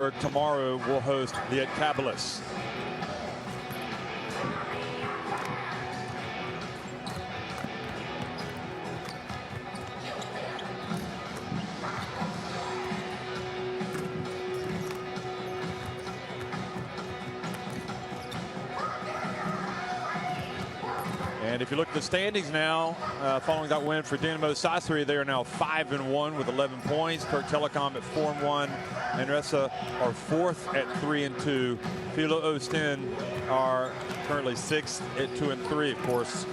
however, tomorrow will host the Cabalus. And if you look at the standings now, following that win for Dinamo Sassari, they are now 5-1 with 11 points. Kirk Telecom at 4-1. Manresa are 4th at 3-2. Filou Oostende are currently 6th at 2-3. Of course,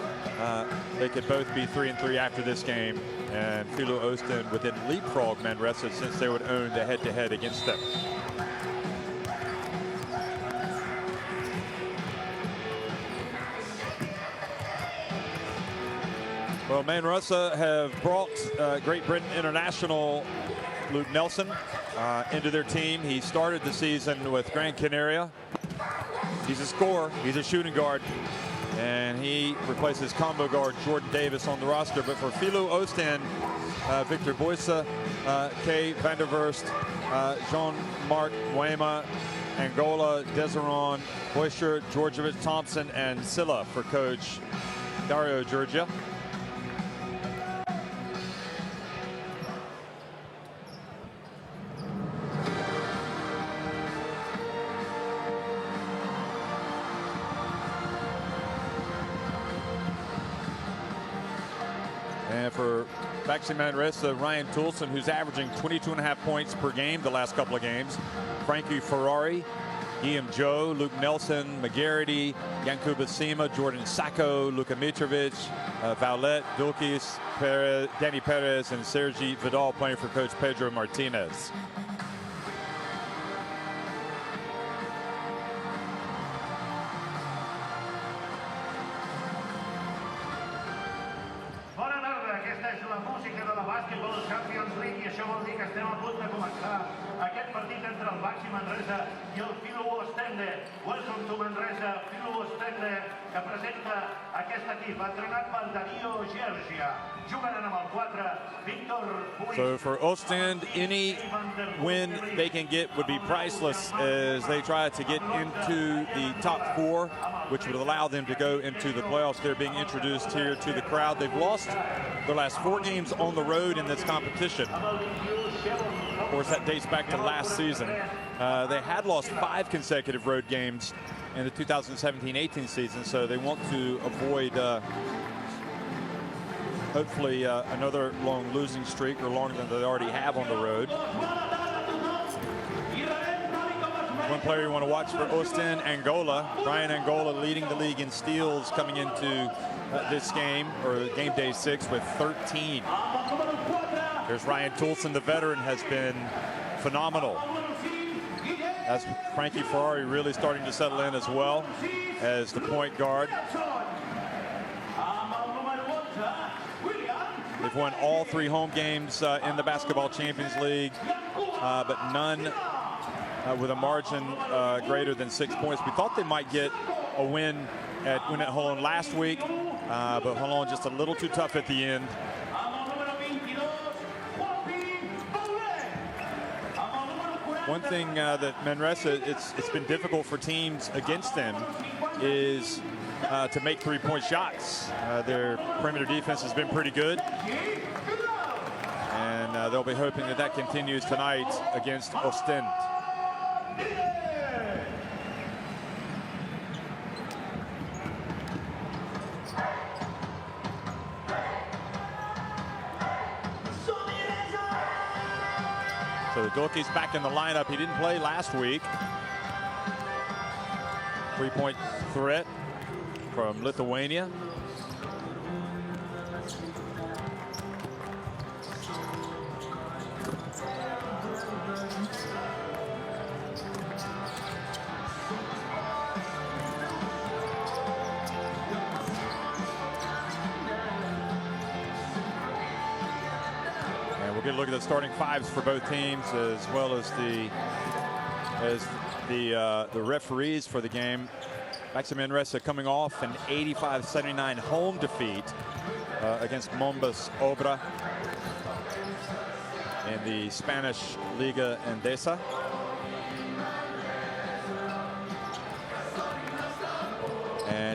they could both be 3-3 after this game. And Filou Oostende would then leapfrog Manresa since they would own the head-to-head against them. Well, Manresa have brought Great Britain international Luke Nelson into their team. He started the season with Gran Canaria. He's a scorer. He's a shooting guard. And he replaces combo guard Jordan Davis on the roster. But for Filou Oostende, Victor Boysa, Kay van der Verst, Jean-Marc Wema, Angola, Deseron, Boischer, Georgievich, Thompson, and Silla for coach Dario Georgia. And for BAXI Manresa, Ryan Toulson, who's averaging 22.5 points per game the last couple of games. Frankie Ferrari, Guillaume Joe, Luke Nelson, McGarity, Yankuba Sima, Jordan Sacco, Luka Mitrovic, Vaulet, Dulkis, Danny Perez, and Sergi Vidal playing for coach Pedro Martinez. Aquest partit entre el BAXI Manresa i el Filou Oostende. Welcome to Manresa, Filou Oostende, que presenta aquest equip, entrenat per Dario Georgia. Jugaran amb el 4, Victor Puig. So for Oostende, any win they can get would be priceless as they try to get into the top 4, which would allow them to go into the playoffs. They're being introduced here to the crowd. They've lost their last 4 games on the road in this competition. Of course, that dates back to last season. They had lost 5 consecutive road games in the 2017-18 season, so they want to avoid hopefully another long losing streak, or longer than they already have on the road. One player you want to watch for Oostende, Angola. Brian Angola leading the league in steals coming into this game, or game day 6, with 13. There's Ryan Toulson, the veteran, has been phenomenal. That's Frankie Ferrari really starting to settle in as well as the point guard. They've won all 3 home games in the Basketball Champions League, but none with a margin greater than 6 points. We thought they might get a win at Holland last week, but Holland just a little too tough at the end. One thing that Manresa, it's been difficult for teams against them is to make 3-point shots. Their perimeter defense has been pretty good, and they'll be hoping that that continues tonight against Oostende. So Dorky's back in the lineup. He didn't play last week. 3-point threat from Lithuania. We'll get a look at the starting 5s for both teams, as well as the referees for the game. BAXI Manresa coming off an 85-79 home defeat against Mombas Obra in the Spanish Liga Endesa.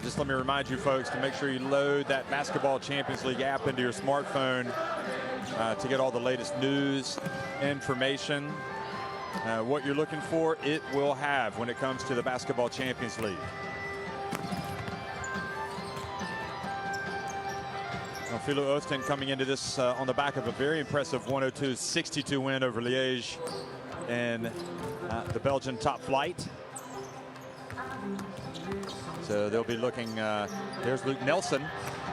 And just let me remind you folks to make sure you load that Basketball Champions League app into your smartphone to get all the latest news, information, what you're looking for, it will have when it comes to the Basketball Champions League. Now, Filou Oostende coming into this on the back of a very impressive 102-62 win over Liège in the Belgian top flight. So they'll be looking, there's Luke Nelson,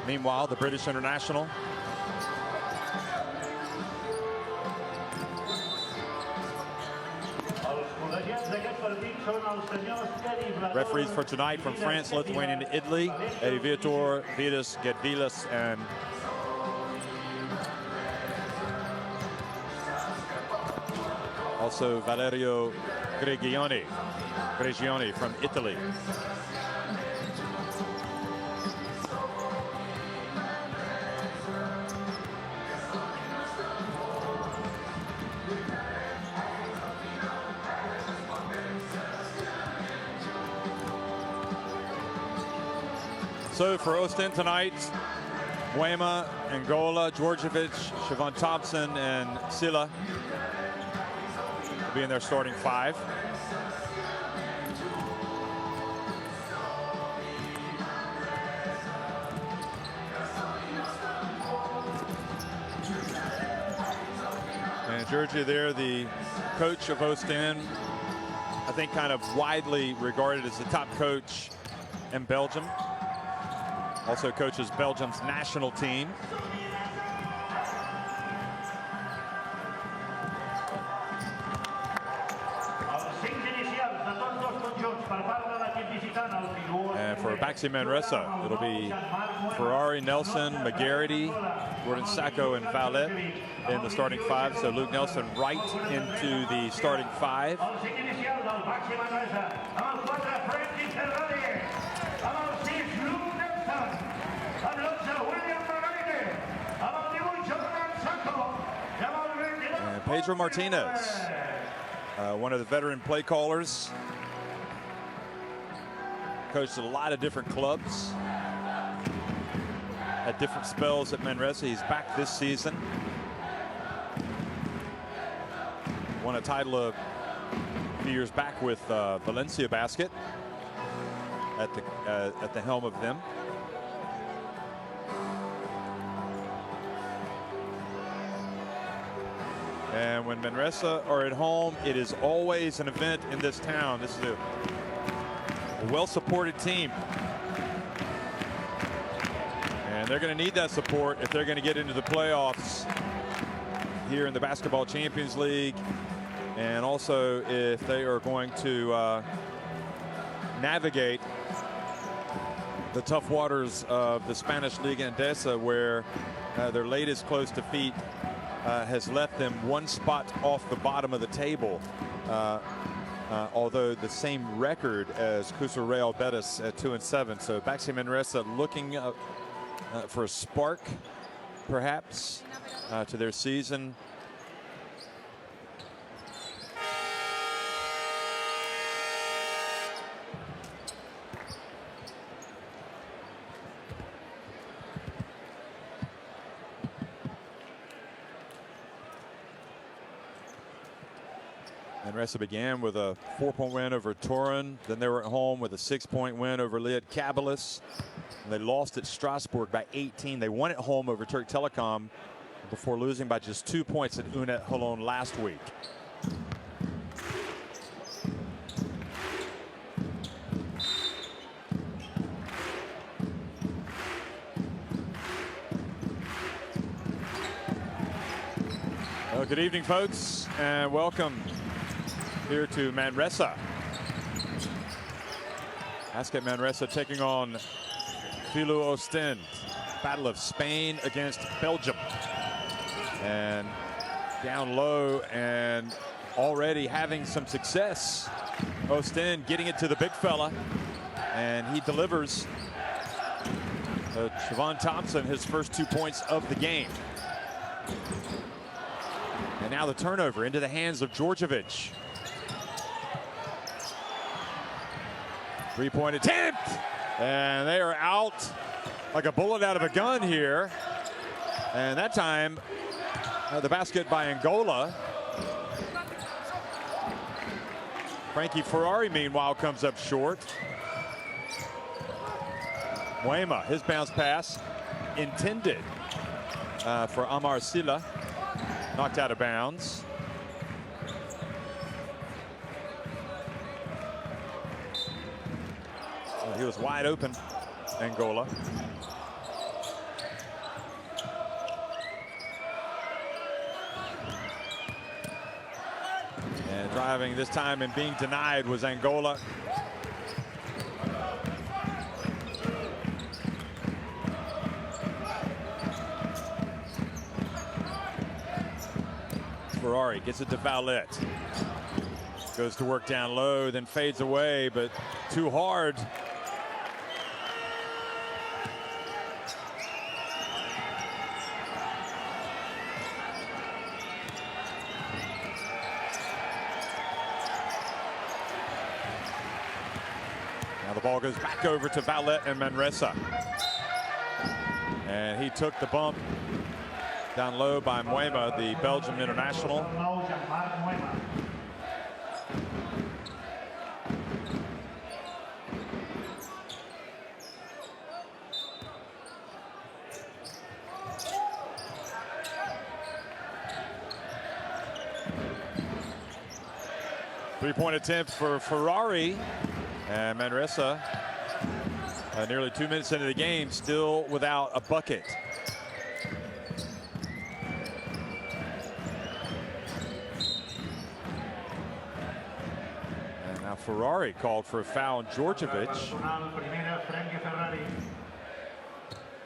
meanwhile, the British international. Referees for tonight from France, Lithuania, and Italy, Vitor Vidas Gedvilas and also Valerio Gregioni from Italy. So for Oostende tonight, Wema, Angola, Djordjevic, Siobhan Thompson, and Silla will be in their starting five. And Georgia there, the coach of Oostende, I think kind of widely regarded as the top coach in Belgium. Also coaches Belgium's national team. And for BAXI Manresa, it'll be Ferrari, Nelson, McGarity, Gordon Sacco, and Valette in the starting five. So Luke Nelson right into the starting five. And Pedro Martinez, one of the veteran play callers. Coached at a lot of different clubs. Had different spells at Manresa. He's back this season. Won a title a few years back with Valencia Basket at the helm of them. And when Manresa are at home, it is always an event in this town. This is a well-supported team. And they're going to need that support if they're going to get into the playoffs here in the Basketball Champions League. And also if they are going to navigate the tough waters of the Spanish Liga Endesa, where their latest close defeat has left them one spot off the bottom of the table. Although the same record as Cusco Real Betis at 2-7. So BAXI Manresa looking for a spark, perhaps, to their season. Manresa began with a 4-point win over Toruń. Then they were at home with a 6-point win over Liad Kabelis. They lost at Strasbourg by 18. They won at home over Turk Telekom before losing by just 2 points at Unet Holon last week. Well, good evening, folks, and welcome here to Manresa. Basket Manresa taking on Filou Oostende. Battle of Spain against Belgium. And down low and already having some success. Oostende getting it to the big fella, and he delivers. Siobhan Thompson, his first 2 points of the game. And now the turnover into the hands of Djordjevic. 3-point attempt, And they are out like a bullet out of a gun here. And that time, the basket by Angola. Frankie Ferrari, meanwhile, comes up short. Muema, his bounce pass intended for Amar Sila, knocked out of bounds. He was wide open, Angola. And driving this time and being denied was Angola. Ferrari gets it to Valette. Goes to work down low, then fades away, but too hard. Now the ball goes back over to Valette and Manresa. And he took the bump down low by Muema, the Belgium international. Three-point attempt for Ferrari, and Manresa, nearly 2 minutes into the game, still without a bucket. And now Ferrari called for a foul on Djordjevic.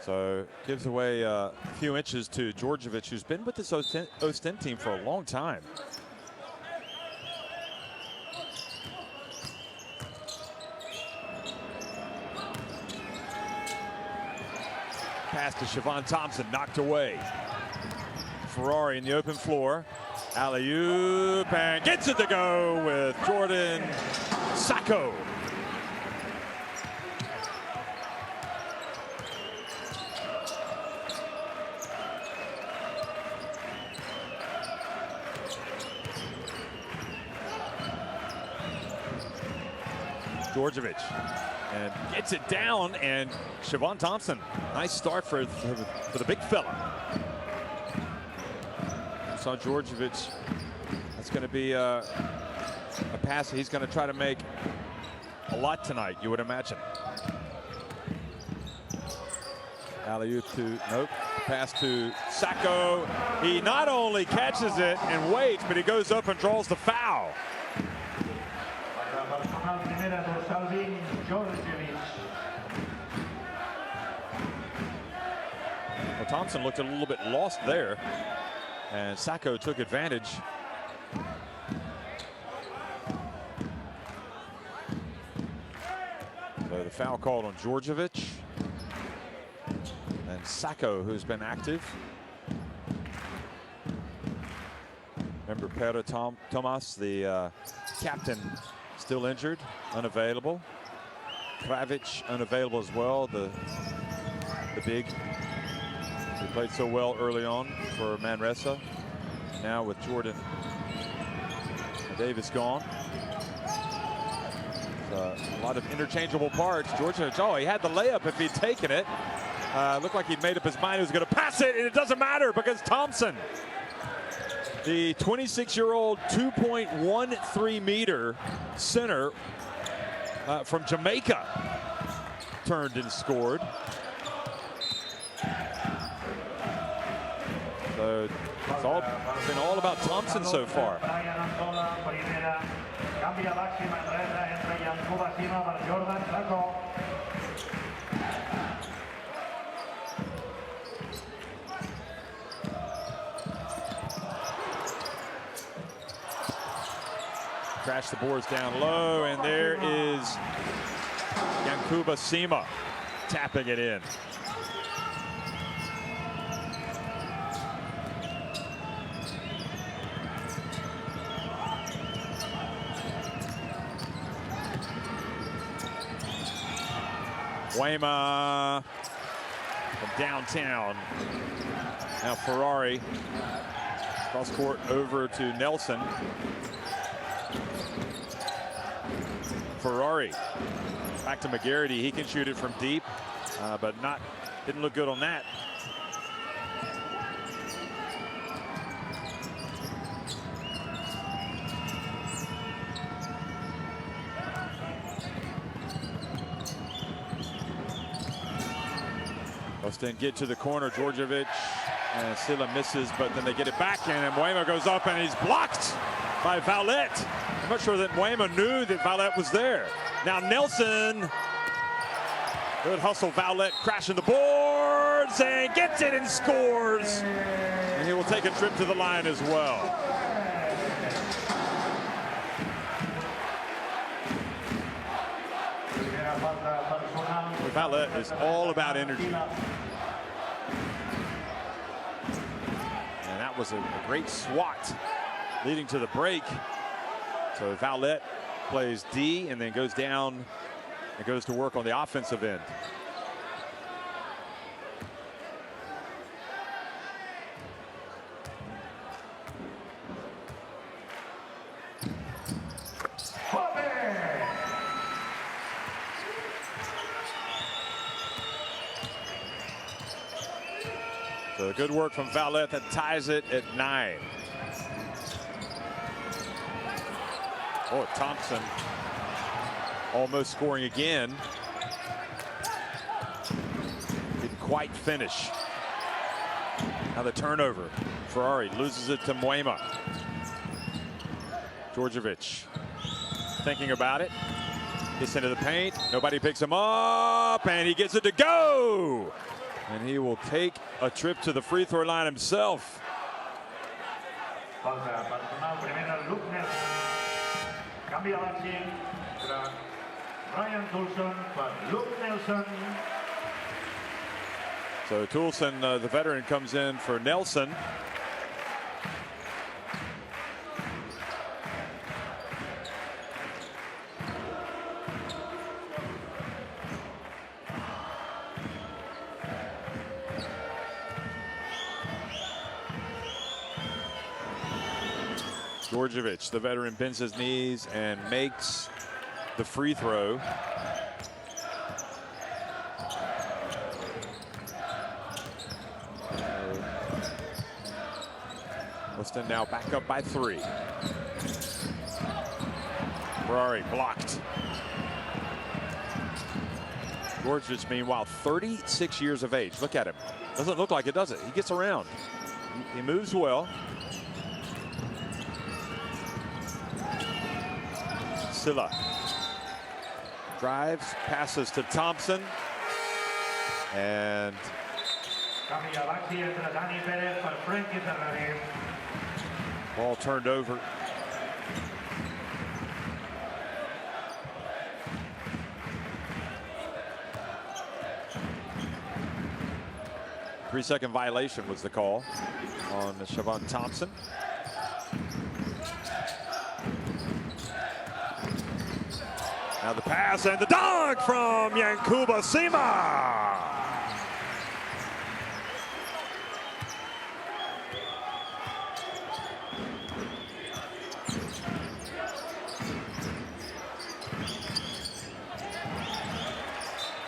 So gives away a few inches to Djordjevic, who's been with this Oostende team for a long time. Pass to Siobhan Thompson, knocked away. Ferrari in the open floor. Alley-oop, and gets it to go with Jordan Sacco. Djordjevic. And gets it down, and Siobhan Thompson, nice start for the big fella. Saw Djordjevic, that's going to be a pass he's going to try to make a lot tonight, you would imagine. Alley-oop to, nope, pass to Sacco. He not only catches it and waits, but he goes up and draws the foul. Well, Thompson looked a little bit lost there, and Sacco took advantage. So the foul called on Djordjevic, and Sacco, who's been active. Remember Pedro Tomas, the captain, still injured, unavailable. Kravic unavailable as well, the big. He played so well early on for Manresa. Now with Jordan Davis gone. A lot of interchangeable parts. Djordjevic, oh, he had the layup if he'd taken it. Looked like he'd made up his mind he was going to pass it, and it doesn't matter because Thompson, the 26-year-old 2.13 meter center from Jamaica, turned and scored. So it's been all about Thompson so far. Crash the boards down low, and there is Yankuba Sima tapping it in. Wayma from downtown. Now Ferrari cross court over to Nelson. Ferrari back to McGarity. He can shoot it from deep, but didn't look good on that. Oostende get to the corner. Djordjevic and Silla misses, but then they get it back in, and Wayma goes up and he's blocked by Valette. I'm not sure that Wayma knew that Valette was there. Now Nelson, good hustle. Valette crashing the boards and gets it and scores. And he will take a trip to the line as well. Valette is all about energy. And that was a great swat leading to the break. So Valette plays D and then goes down and goes to work on the offensive end. So good work from Valette that ties it at 9. Oh, Thompson almost scoring again. Didn't quite finish. Now the turnover. Ferrari loses it to Wayma. Djordjevic thinking about it. Gets into the paint. Nobody picks him up, and he gets it to go. And he will take a trip to the free throw line himself. So Toulson, the veteran, comes in for Nelson. Djordjevic, the veteran, bends his knees and makes the free throw. Oostende now back up by 3. Ferrari blocked. Djordjevic, meanwhile, 36 years of age. Look at him. Doesn't look like it, does it? He gets around. He moves well. Silla drives, passes to Thompson, and ball turned over. Three-second violation was the call on Siobhan Thompson. Now the pass and the dunk from Yankuba Sima.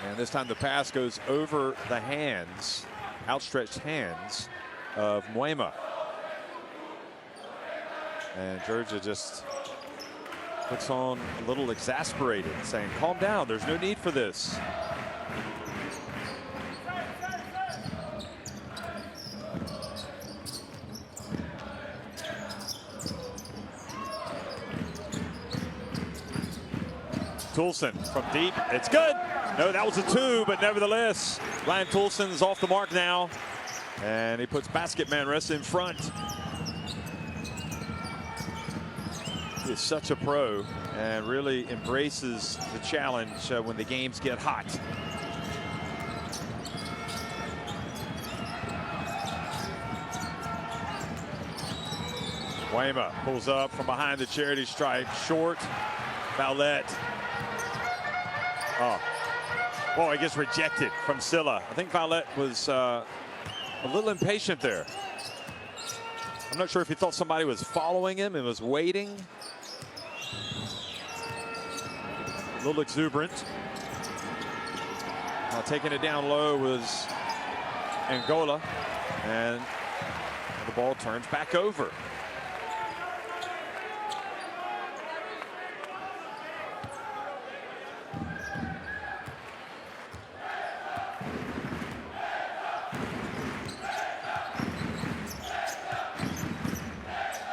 And this time the pass goes over the hands, outstretched hands of Wayma. And Georgia just looks on a little exasperated, saying, calm down, there's no need for this. Toulson from deep, it's good. No, that was a 2, but nevertheless, Ryan Toulson's off the mark now, and he puts BAXI Manresa in front. He is such a pro and really embraces the challenge when the games get hot. Wayma pulls up from behind the charity stripe, short. Valette. Oh, Oh, he gets rejected from Silla. I think Valette was a little impatient there. I'm not sure if he thought somebody was following him and was waiting. A little exuberant. Taking it down low was Angola, and the ball turns back over.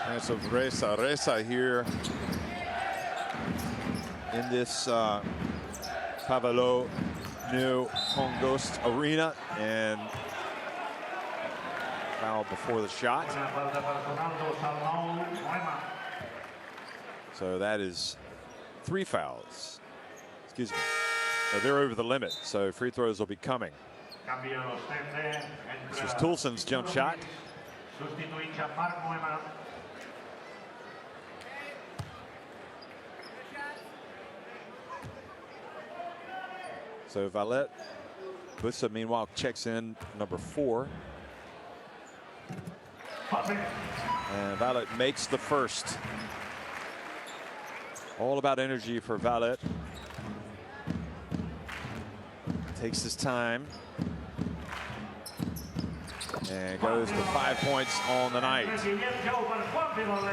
And so Resa here in this Pavelo New Congost Arena, and foul before the shot. So that is 3 fouls. Excuse me. They're over the limit, so free throws will be coming. This was Toulson's jump shot. So Valette, Bussa meanwhile checks in number 4. And Valette makes the first. All about energy for Valette. Takes his time. And goes to 5 points on the night.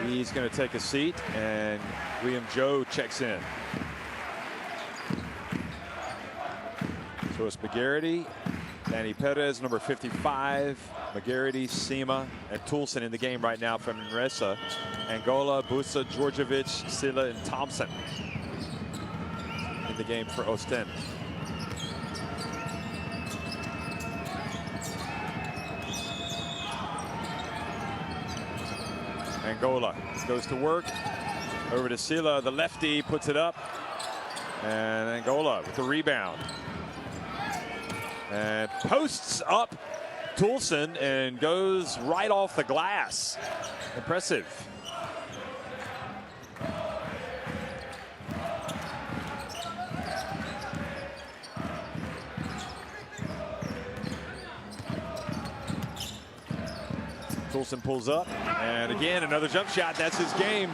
He's going to take a seat, and William Joe checks in. So it's McGarity, Danny Perez, number 55, McGarity, Sima, and Toulson in the game right now from Manresa. Angola, Bussa, Djordjevic, Silla, and Thompson in the game for Oostende. Angola goes to work. Over to Silla, the lefty, puts it up. And Angola with the rebound. And posts up Toulson and goes right off the glass. Impressive. Toulson pulls up, and again another jump shot. That's his game.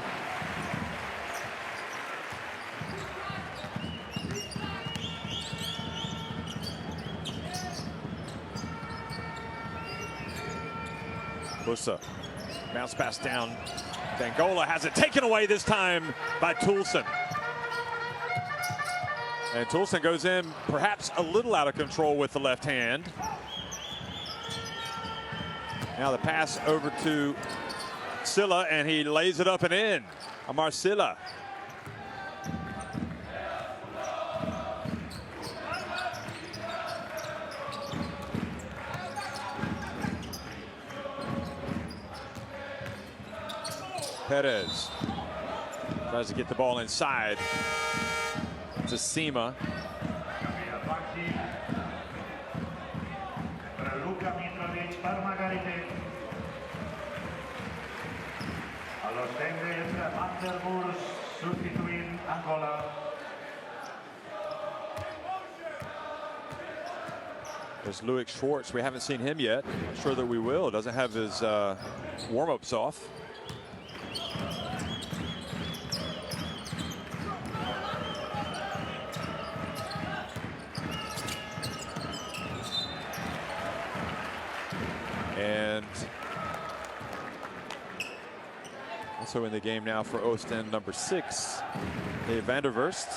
Bussa, bounce pass down. Angola has it taken away this time by Toulson. And Toulson goes in perhaps a little out of control with the left hand. Now the pass over to Silla, and he lays it up and in. Amar Silla. Perez tries to get the ball inside to Sima. There's Loic Schwartz. We haven't seen him yet. I'm sure that we will. Doesn't have his warm-ups off. And also in the game now for Oostende, number 6, Dave van der Verst.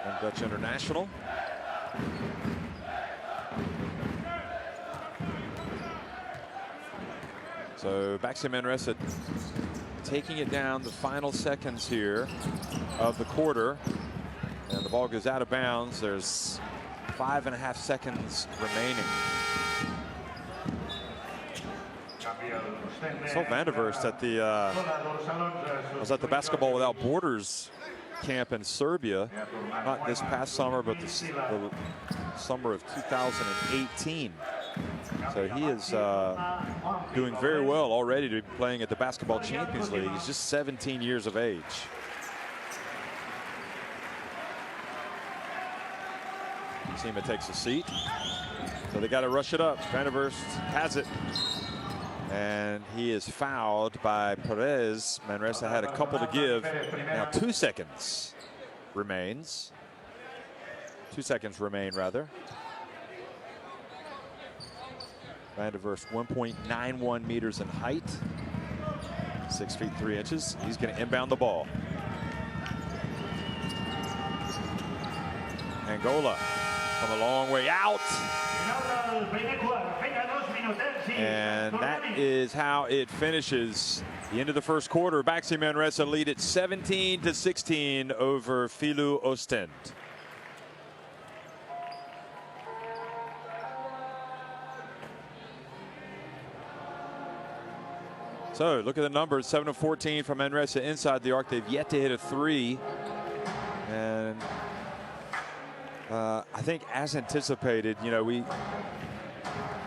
And Dutch international. So BAXI Manresa taking it down the final seconds here of the quarter. And the ball goes out of bounds. There's 5.5 seconds remaining. So van der Verst at the was at the Basketball Without Borders camp in Serbia, not this past summer, but the summer of 2018. So he is doing very well already to be playing at the Basketball Champions League. He's just 17 years of age. Sima takes a seat. So they got to rush it up. Van der Verst has it. And he is fouled by Perez. Manresa had a couple to give. Now 2 seconds remains. 2 seconds remain, rather. Van der Verst 1.91 meters in height. 6 feet 3 inches. He's going to inbound the ball. Angola from a long way out. And that is how it finishes. The end of the first quarter, BAXI Manresa lead at 17-16 over Filou Oostende. So look at the numbers, 7 of 14 from Manresa inside the arc. They've yet to hit a three. And I think as anticipated, you know, we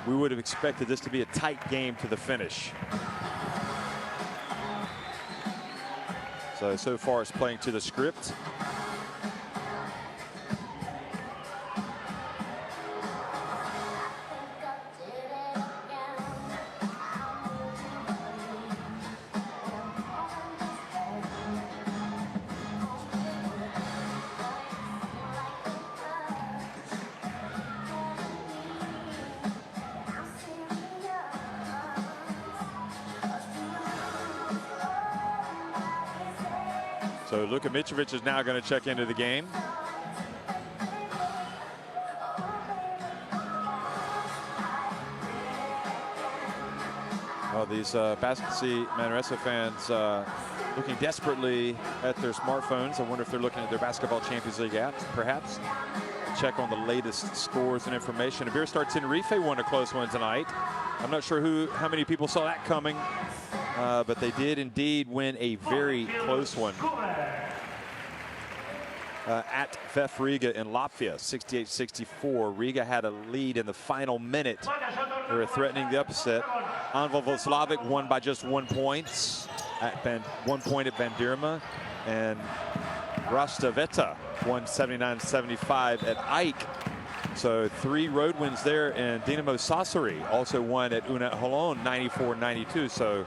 would have expected this to be a tight game to the finish. So far it's playing to the script. So Luka Mitrovic is now going to check into the game. Oh, these BAXI Manresa fans looking desperately at their smartphones. I wonder if they're looking at their Basketball Champions League apps, perhaps. Check on the latest scores and information. Beerstart Tenerife won a close one tonight. I'm not sure how many people saw that coming. But they did indeed win a very close one at VEF Riga in Latvia, 68-64. Riga had a lead in the final minute. They were threatening the upset. Anval Voslavic won by just 1 point at 1 point at Bandirma, and Rastaveta won 79-75 at Ike. So 3 road wins there, and Dinamo Sassari also won at Una Holon 94-92. So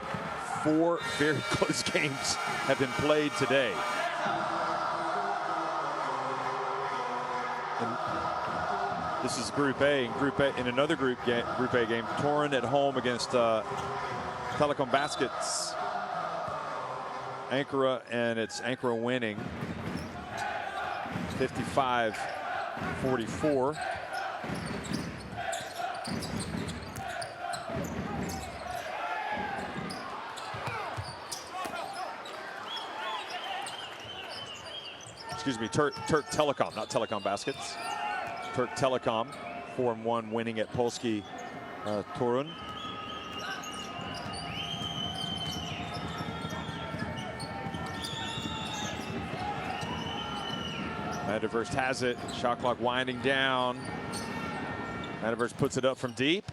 4 very close games have been played today. And this is Group A. In another Group A game, Torun at home against Telecom Baskets. Ankara, and it's Ankara winning 55-44. Excuse me, Turk Telecom, not Telecom Baskets. Turk Telecom, 4-1 winning at Polski Torun. Van der Verst has it, shot clock winding down. Van der Verst puts it up from deep.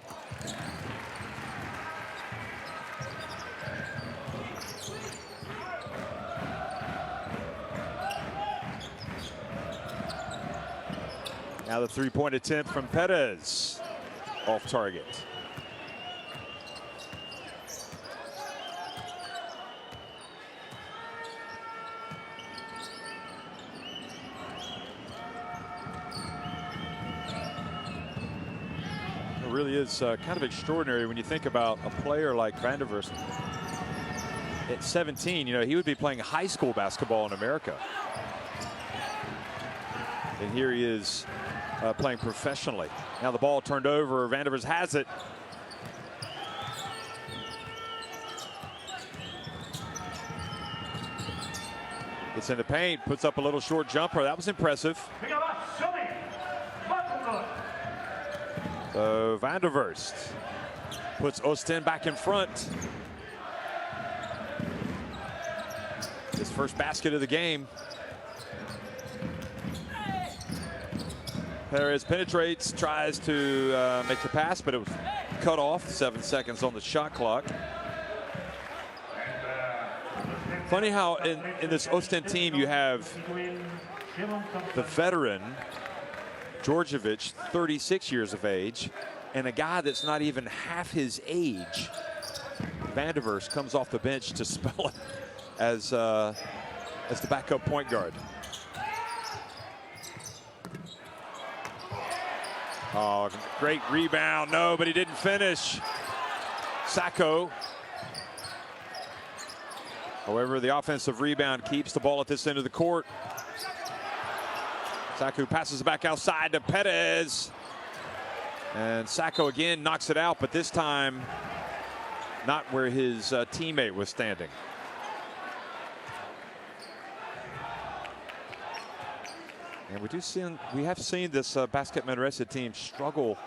Now the three-point attempt from Perez, off target. It really is kind of extraordinary when you think about a player like Van der Verst. At 17, you know, he would be playing high school basketball in America. And here he is playing professionally. Now the ball turned over. Van der Verst has it. Gets in the paint, puts up a little short jumper. That was impressive. So Van der Verst puts Oostende back in front. His first basket of the game. Perez penetrates, tries to make the pass, but it was cut off. 7 seconds on the shot clock. Funny how in this Oostende team you have the veteran Djordjevic, 36 years of age, and a guy that's not even half his age. Van der Verst comes off the bench to spell it as the backup point guard. Oh, great rebound. No, but he didn't finish. Sacco. However, the offensive rebound keeps the ball at this end of the court. Sacco passes it back outside to Perez. And Sacco again knocks it out, but this time not where his teammate was standing. And we have seen this BAXI Manresa team struggle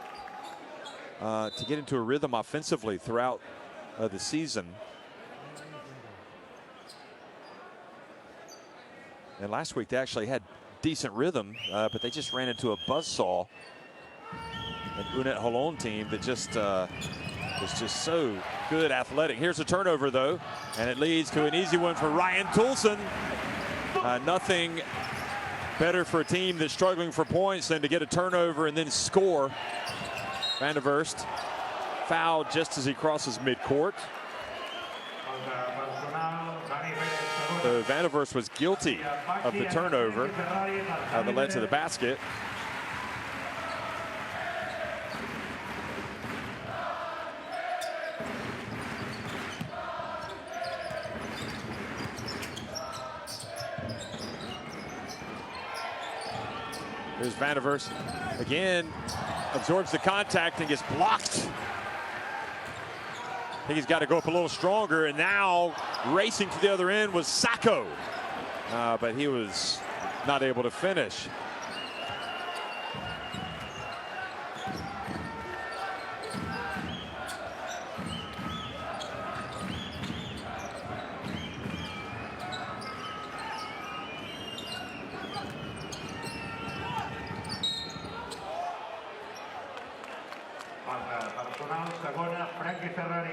to get into a rhythm offensively throughout the season. And last week they actually had decent rhythm, but they just ran into a buzzsaw. An Unet Holon team that just was just so good athletic. Here's a turnover though, and it leads to an easy one for Ryan Toulson. Nothing better for a team that's struggling for points than to get a turnover and then score. Van der Verst fouled just as he crosses midcourt. So Van der Verst was guilty of the turnover that led to the basket. Here's Van der Verst again, absorbs the contact and gets blocked. I think he's got to go up a little stronger, and now racing to the other end was Sacco, but he was not able to finish.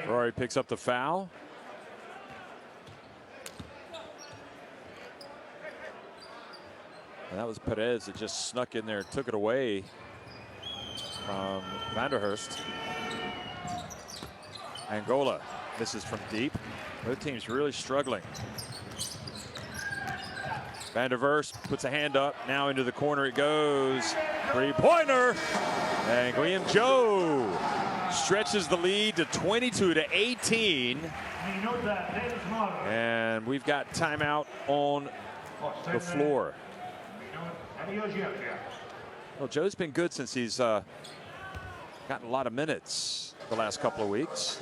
Ferrari picks up the foul. And that was Perez that just snuck in there and took it away from Van der Verst. Angola misses from deep. Both teams really struggling. Van der Verst puts a hand up. Now into the corner it goes. Three-pointer. And Guillaume Joe stretches the lead to 22-18. And we've got timeout on the floor. Well, Joe's been good since he's gotten a lot of minutes the last couple of weeks.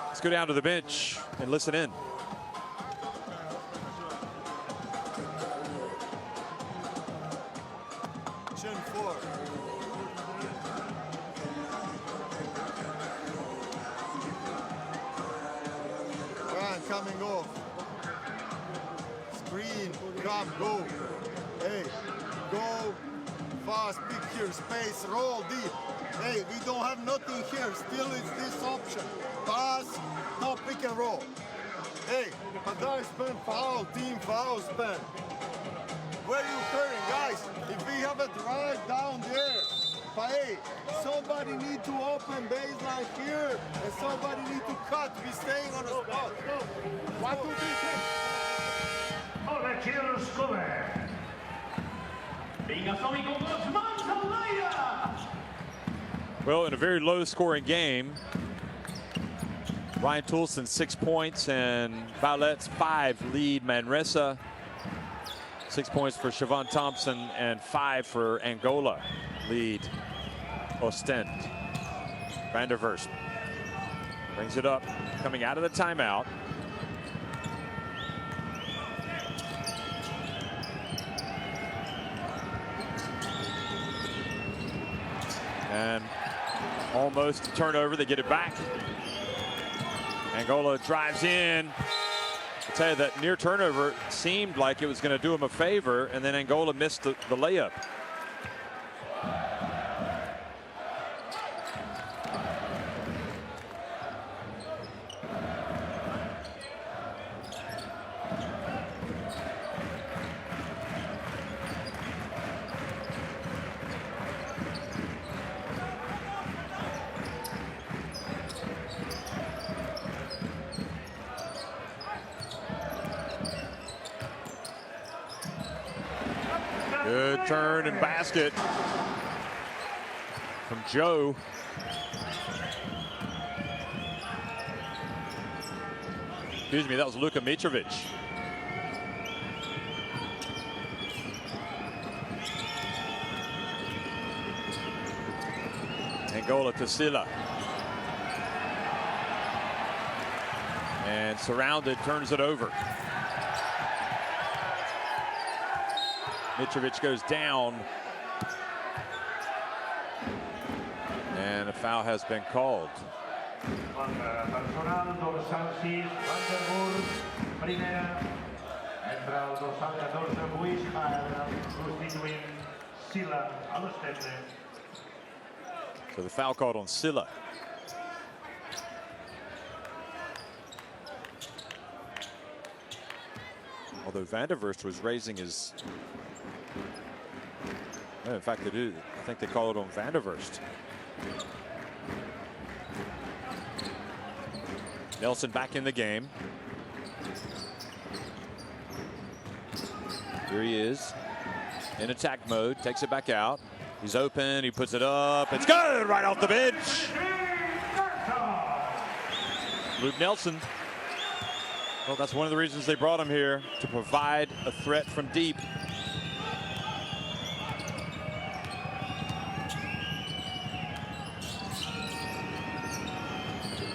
Let's go down to the bench and listen in. Coming off. Screen, come, go. Hey, go fast, pick here, space, roll deep. Hey, we don't have nothing here. Still it's this option. Pass, no pick and roll. Hey, Padar spin foul, team foul spin. Where are you curring, guys? If we have a drive down there, but hey, somebody need to open baseline here, and somebody need to cut. We staying on the spot. 1, 2, 3. Well, in a very low-scoring game, Ryan Toulson 6 points and Valets 5 lead Manresa. 6 points for Siobhan Thompson and 5 for Angola lead Oostende. Van der Verst brings it up, coming out of the timeout. And almost a turnover, they get it back. Angola drives in. I'll tell you, that near turnover seemed like it was going to do him a favor, and then Angola missed the layup. Return and basket from Joe. Excuse me, that was Luka Mitrovic. Angola to Silla. And surrounded, turns it over. Mitrovic goes down. And a foul has been called. Personal dorsal 6, Van der Boer, primera. Entra el dorsal 14, Buishmael, substituint Silla a l'Oostende. So the foul called on Silla. Although Van der Verst was raising his... No, in fact, they do. I think they call it on Van der Verst. Nelson back in the game. Here he is in attack mode, takes it back out. He's open, he puts it up. It's good right off the bench. Luke Nelson. Well, that's one of the reasons they brought him here, to provide a threat from deep.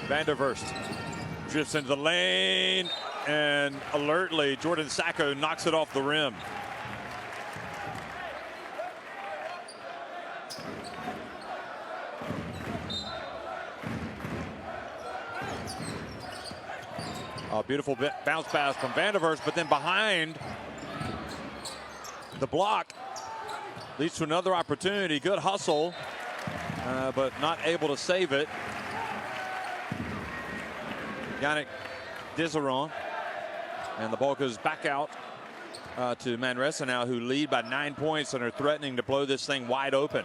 Van der Verst drifts into the lane, and alertly Jordan Sacco knocks it off the rim. A beautiful bounce pass from Van der Verst, but then behind the block leads to another opportunity. Good hustle, but not able to save it. Yannick Dizeron, and the ball goes back out to Manresa now, who lead by 9 points and are threatening to blow this thing wide open.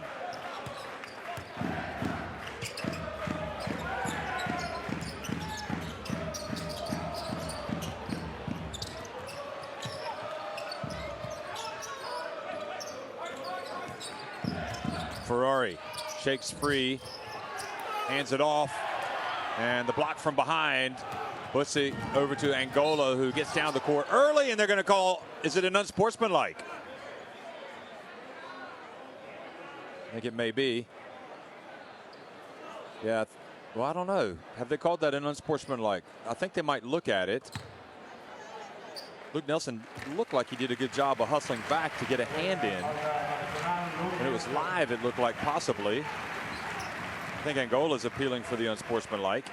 Ferrari shakes free, hands it off, and the block from behind. Butsi over to Angola, who gets down the court early, and they're going to call, is it an unsportsmanlike? I think it may be. Yeah, well, I don't know. Have they called that an unsportsmanlike? I think they might look at it. Luke Nelson looked like he did a good job of hustling back to get a hand in. When it was live, it looked like possibly. I think Angola's appealing for the unsportsmanlike.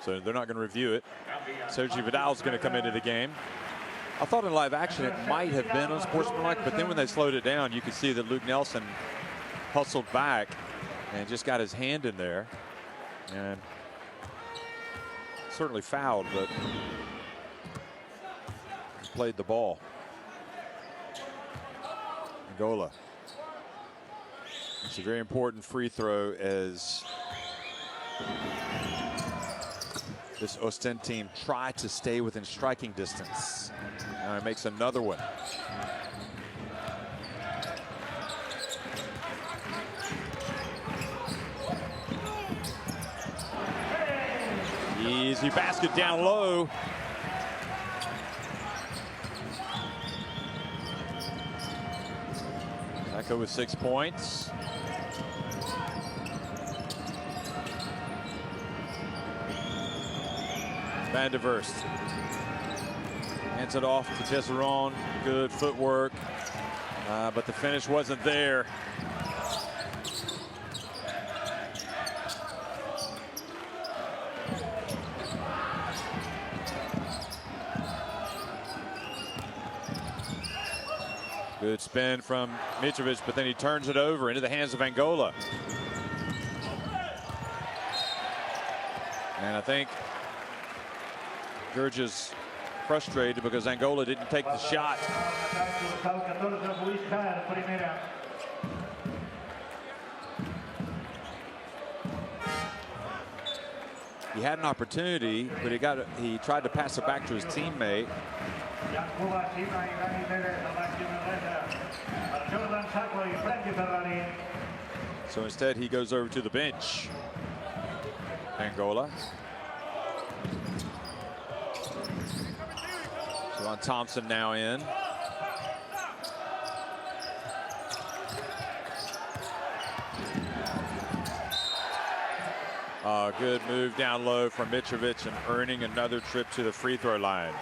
So they're not going to review it. Sergi Vidal's going to come into the game. I thought in live action it might have been unsportsmanlike, but then when they slowed it down, you could see that Luke Nelson hustled back and just got his hand in there. And certainly fouled, but played the ball. Angola. It's a very important free throw as this Oostende team tried to stay within striking distance. Now he makes another one. Easy basket down low. Echo with 6 points. Van der Verst hands it off to Dizeron. Good footwork, but the finish wasn't there. Good spin from Mitrovic, but then he turns it over into the hands of Angola. And I think Georgia's frustrated because Angola didn't take the shot. He had an opportunity, but he tried to pass it back to his teammate. So instead, he goes over to the bench. Angola. Javon Thompson now in. Good move down low from Mitrovic and earning another trip to the free throw line.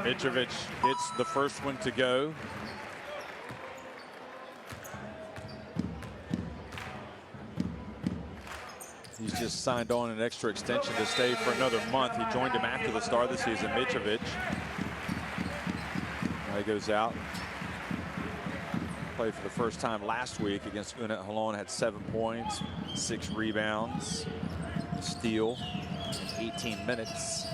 Mitrovic gets the first one to go. He's just signed on an extra extension to stay for another month. He joined him after the start of the season, Mitrovic. Now he goes out. Played for the first time last week against Unet Holon, had 7 points, 6 rebounds, steal in 18 minutes.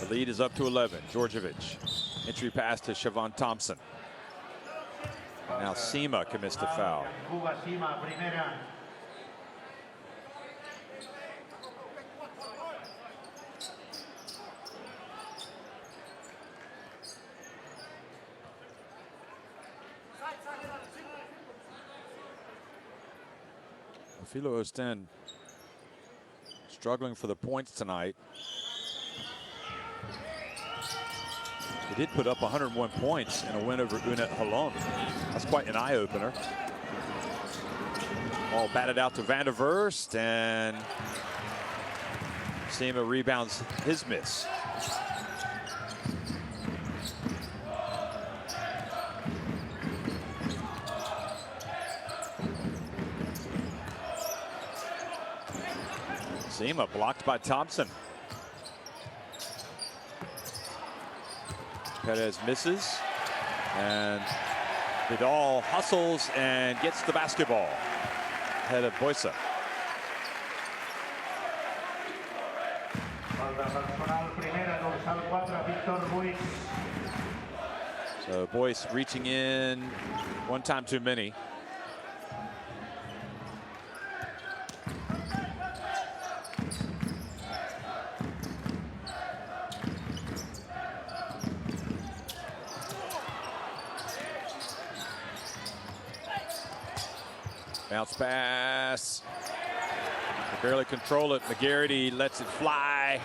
The lead is up to 11. Djordjevic. Entry pass to Javon Thompson. Now Sima commits the foul. Filou Oostende struggling for the points tonight. He did put up 101 points in a win over Unet Holon. That's quite an eye-opener. Ball batted out to Van der Verst, and Sima rebounds his miss. Sima blocked by Thompson. Perez misses, and Vidal hustles and gets the basketball ahead of Boysa. So Boyce reaching in one time too many. Bounce pass. They barely control it. McGarity lets it fly.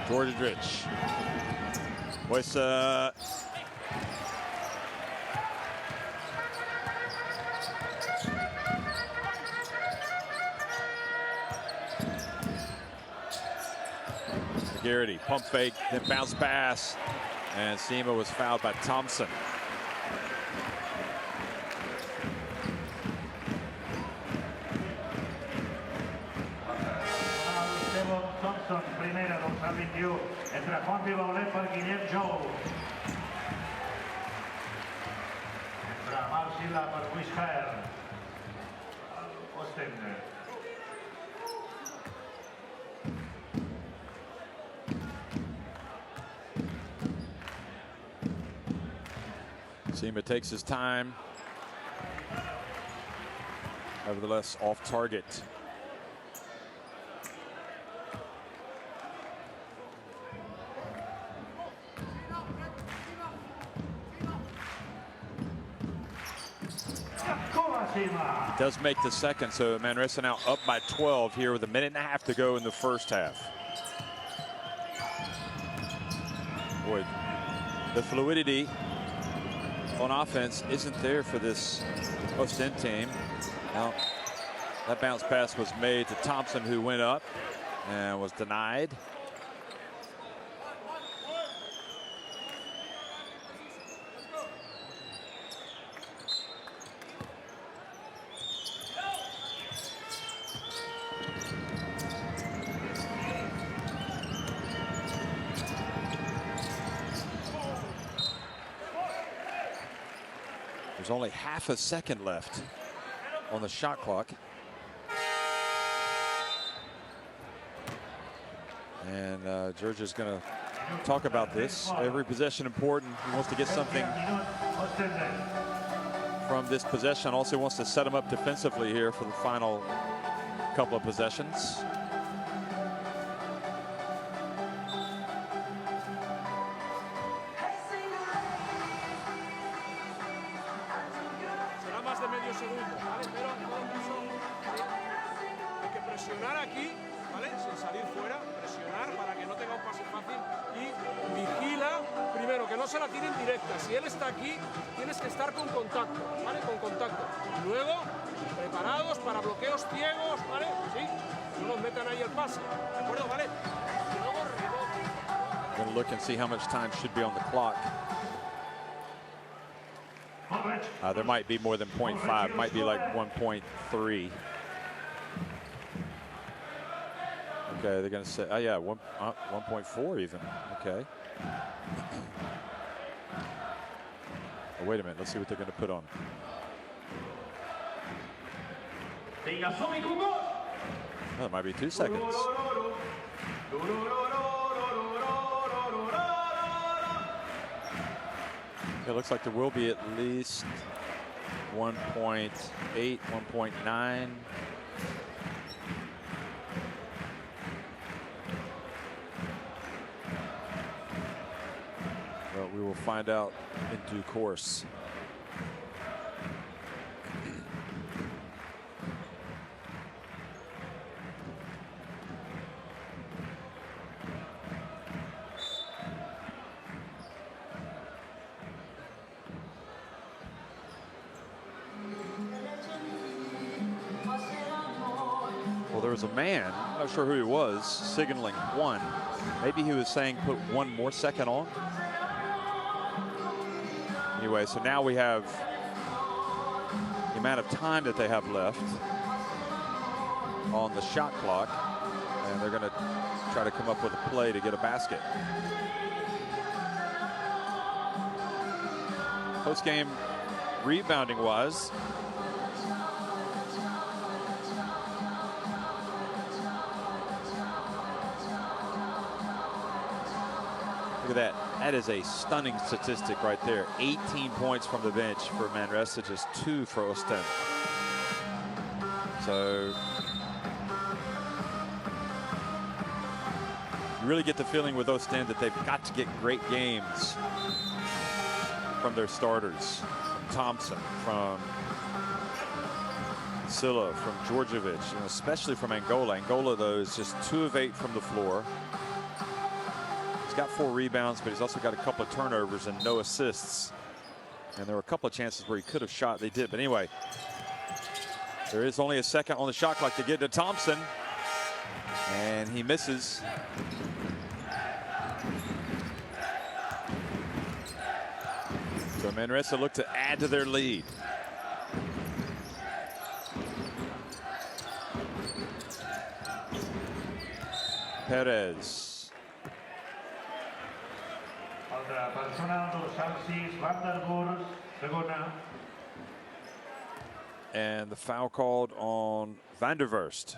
Djordjevic. Boysa. Garrity, pump fake, then bounce pass, and Sima was fouled by Thompson. Thompson, primera del 21, entre Font i Baulet per Guillem Jou. Entre Marc Sila per Wishaer. Oostende. Sima takes his time. Nevertheless, off target. He does make the second, so Manresa now up by 12 here with 1.5 minutes to go in the first half. Boy, The fluidity on offense isn't there for this Oostende team. Now, that bounce pass was made to Thompson, who went up and was denied. There's only half a second left on the shot clock. And Georgia's going to talk about this. Every possession important. He wants to get something from this possession. Also wants to set him up defensively here for the final couple of possessions. Si él está aquí, tienes que estar con contacto, ¿vale? Con contacto. Luego, preparados para bloqueos ciegos, ¿vale? Sí, no nos metan ahí el pase, ¿de acuerdo? ¿Vale? Luego rebote. Going to look and see how much time should be on the clock. There might be more than 0.5, might be like 1.3. Okay, they're going to say, oh yeah, 1.4 even. Okay. Oh, wait a minute, let's see what they're going to put on. Oh, it might be 2 seconds. It looks like there will be at least 1.8, 1.9. Well, we will find out in due course. Well, there was a man, I'm not sure who he was, signaling 1. Maybe he was saying put 1 more second on. Anyway, so now we have the amount of time that they have left on the shot clock, and they're going to try to come up with a play to get a basket. Post-game rebounding-wise, look at that. That is a stunning statistic right there. 18 points from the bench for Manresa, just 2 for Oostende. So you really get the feeling with Oostende that they've got to get great games from their starters. From Thompson, from Silla, from Djordjevic, and especially from Angola. Angola, though, is just 2 of 8 from the floor. He's got 4 rebounds, but he's also got a couple of turnovers and no assists. And there were a couple of chances where he could have shot. They did. But anyway, there is only a second on the shot clock to get to Thompson. And he misses. So Manresa look to add to their lead. Perez. And the foul called on Van der Verst.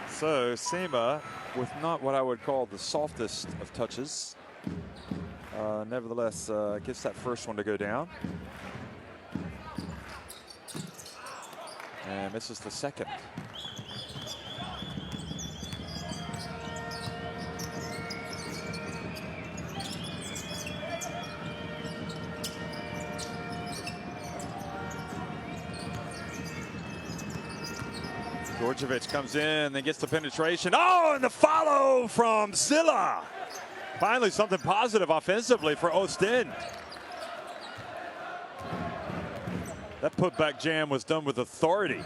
So Sema, with not what I would call the softest of touches, nevertheless gets that first one to go down. And misses the second. Djordjevic comes in, then gets the penetration. Oh, and the follow from Silla. Finally, something positive offensively for Oostende. That putback jam was done with authority.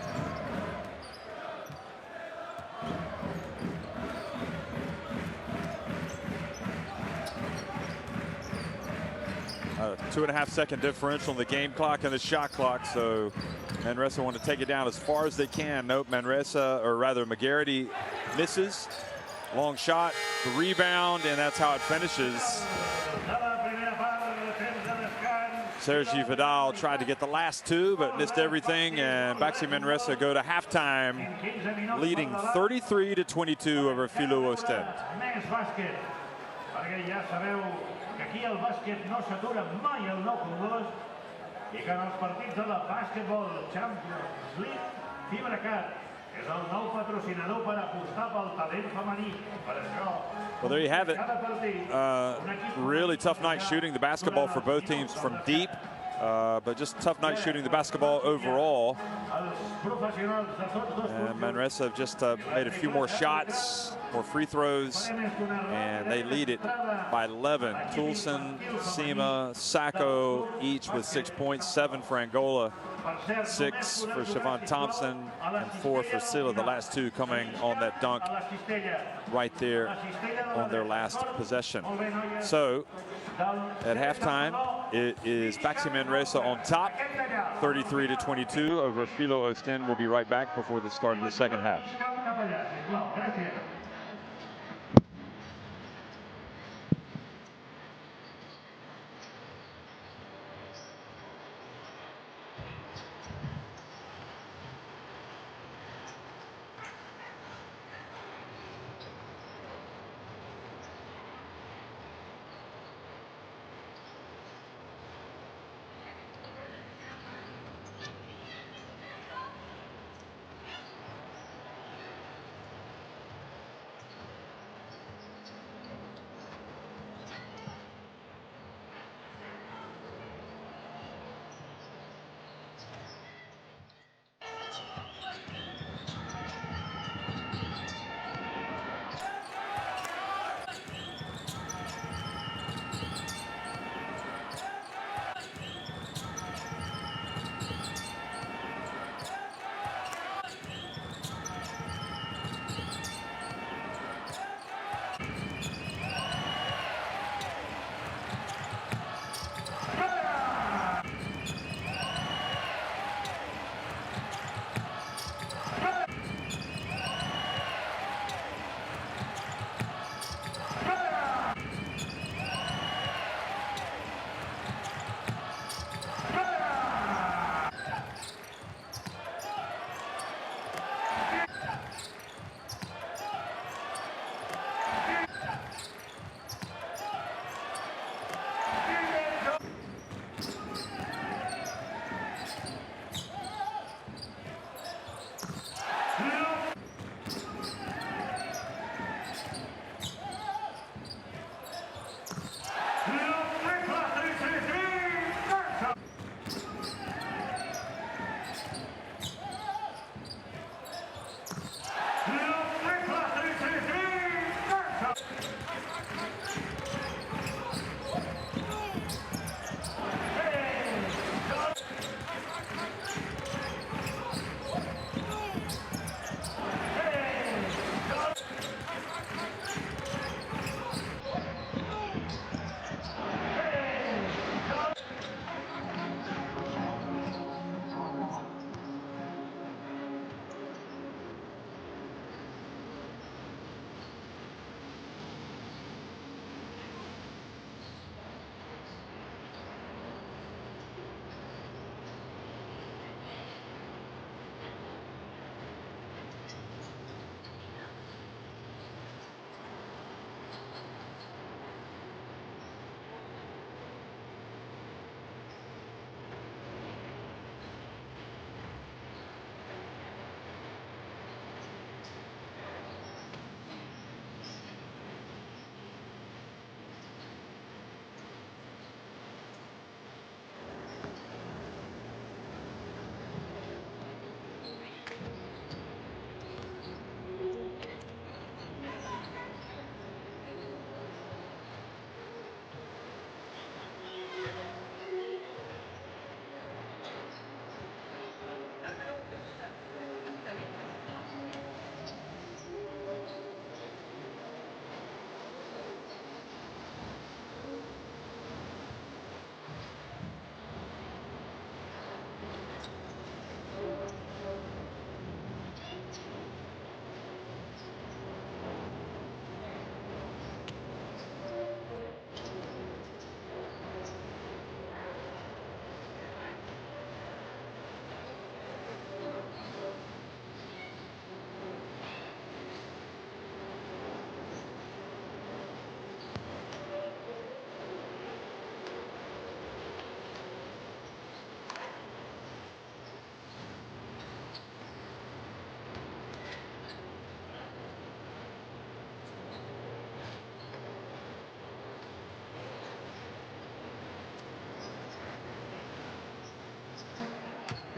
A 2.5-second differential in the game clock and the shot clock, so Manresa want to take it down as far as they can. Nope, Manresa, or rather McGarity, misses. Long shot, the rebound, and that's how it finishes. Sergi Vidal tried to get the last two, but missed everything, and BAXI Manresa go to halftime, leading 33-22 over Filou Oostende. Aquí el bàsquet no s'atura mai el 9-2 i que en els partits de la Basketball Champions League, FibraCat és el nou patrocinador per apostar pel talent femení. Per això, well, there you have it. Really tough night shooting the basketball for both teams from deep, but just tough night shooting the basketball overall. And Manresa have just made a few more shots, more free throws, and they lead it by 11. Toulson, Sima, Sacco, each with 6 points, 7 for Angola, 6 for Siobhan Thompson, and 4 for Silla, the last two coming on that dunk right there on their last possession. So at halftime, it is BAXI Manresa on top, 33-22 over Filou Oostende. We'll be right back before the start of the second half.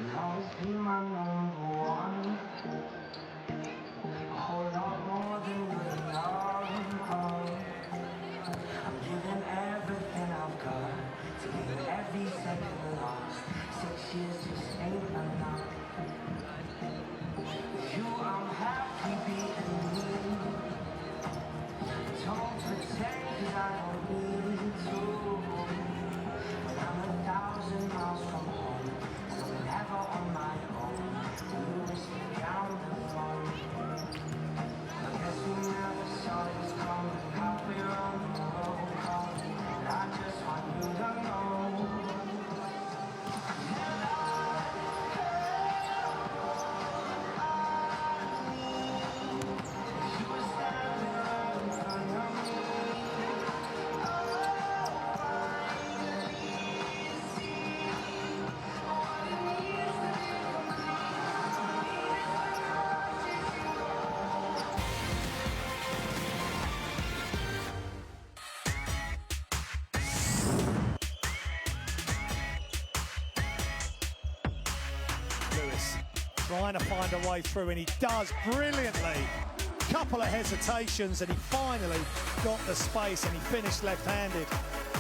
You'll always be my number one. A whole lot more than good enough. I'm giving everything I've got to you every second lost. 6 years just ain't enough. With you, I'm happy being me. Don't pretend 'cause I don't need to. When I'm 1,000 miles from home, and I'm never on my own, you whisper down the phone. I guess we never saw this coming, halfway around the world calling, and I just want you to know. Lewis trying to find a way through, and he does brilliantly. Couple of hesitations, and he finally got the space, and he finished left-handed.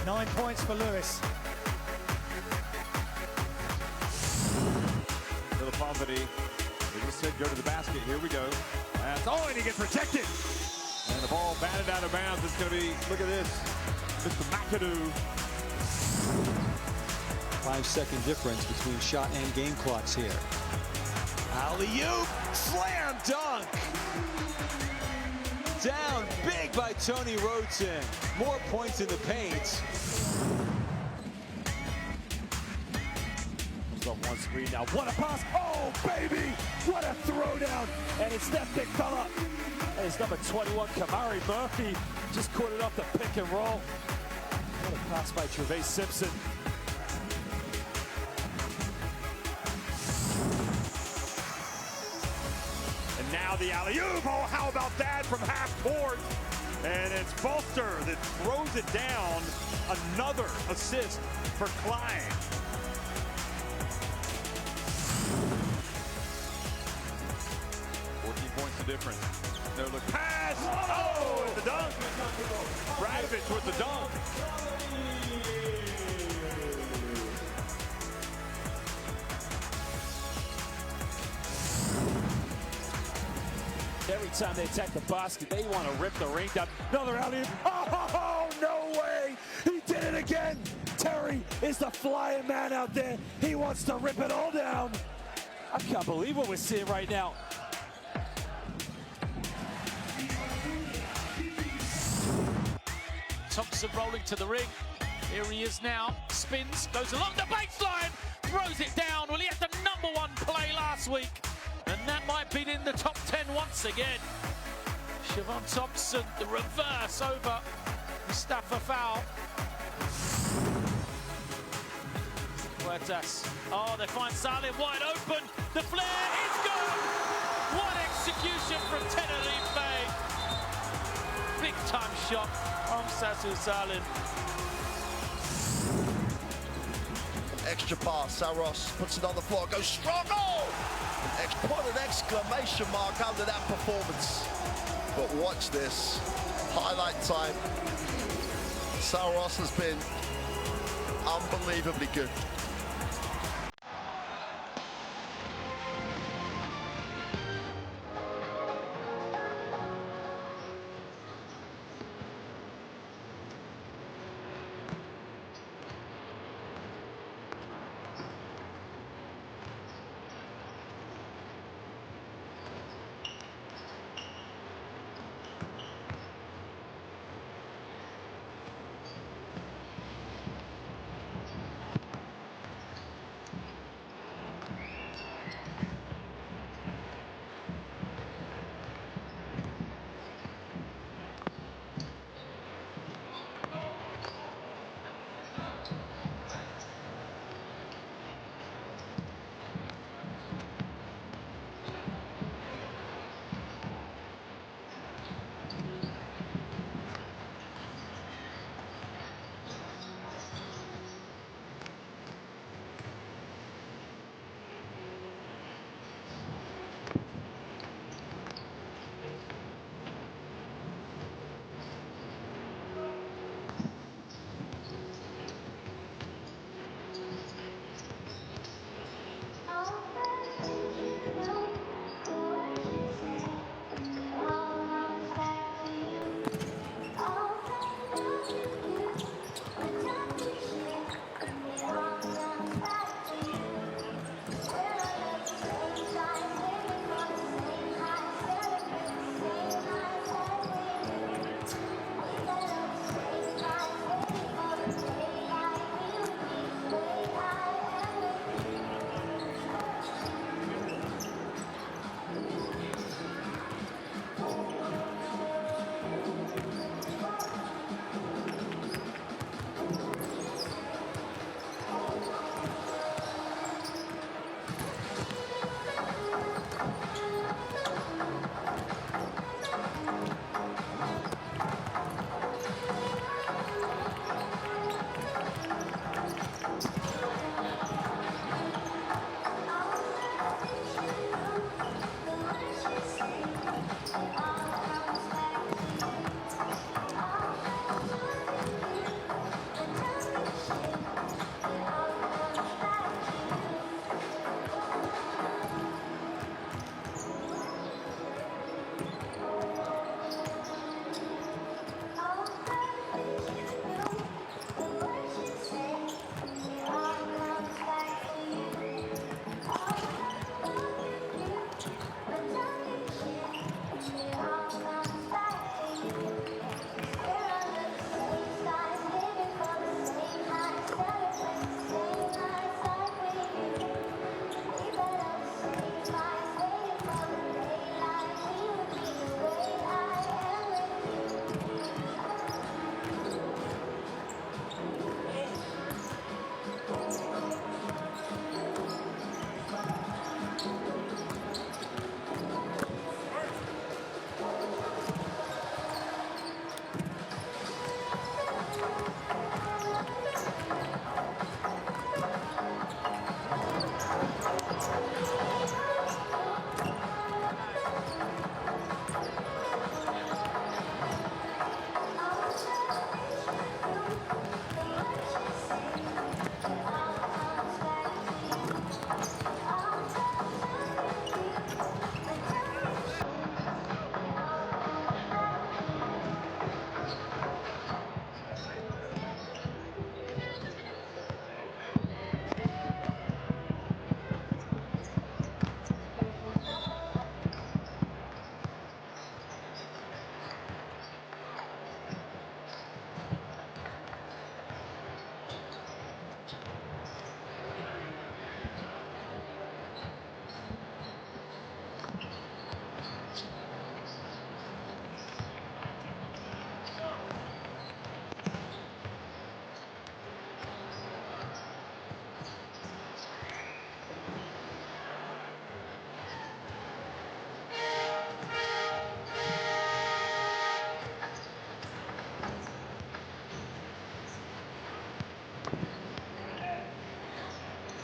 9 points for Lewis. Little Poverty. They just said go to the basket. Here we go. And he gets rejected. And the ball batted out of bounds. It's going to be, look at this, Mr. McAdoo. 5-second difference between shot and game clocks here. Alley-oop, slam dunk. Down big by Tony Roten. More points in the paint. He's got one screen now. What a pass! Oh, baby! What a throwdown! And it's that big fella. And it's number 21, Kamari Murphy. Just caught it off the pick and roll. What a pass by Trevay Simpson. And now the alley-oop. Oh, how about that from half court? And it's Foster that throws it down. Another assist for Klein. The difference. No look pass. Oh, and the dunk. Radovich with the dunk. Every time they attack the basket, they want to rip the ring down. Another alley-oop. Oh, no way! He did it again! Terry is the flying man out there. He wants to rip it all down. I can't believe what we're seeing right now. Thompson rolling to the ring. Here he is now. Spins, goes along the baseline, throws it down. Well, he had the #1 play last week, and that might be in the top 10 once again. Siobhan Thompson, the reverse over Mustafa Fowl. Huertas. Oh, they find Salim wide open. The flare is good. What execution from Tenerife. Big time shot from Sasu Salim. Extra pass, Saros puts it on the floor, goes strong, oh! Put an exclamation mark under that performance. But watch this, highlight time. Saros has been unbelievably good.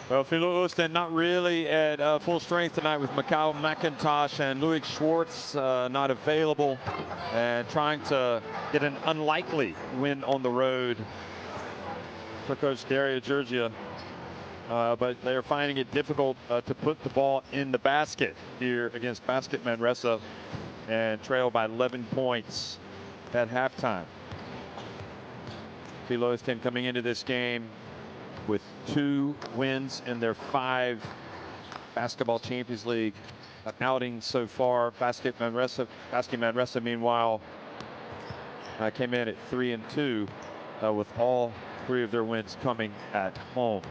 Well, Filou Oostende not really at full strength tonight with Mikhail McIntosh and Loic Schwartz not available, and trying to get an unlikely win on the road for Coach Dario Georgia. But they're finding it difficult to put the ball in the basket here against BAXI Manresa, and trail by 11 points at halftime. Filou Oostende coming into this game with 2 wins in their 5 Basketball Champions League outings so far. BAXI Manresa, meanwhile, came in at 3-2 with all 3 of their wins coming at home.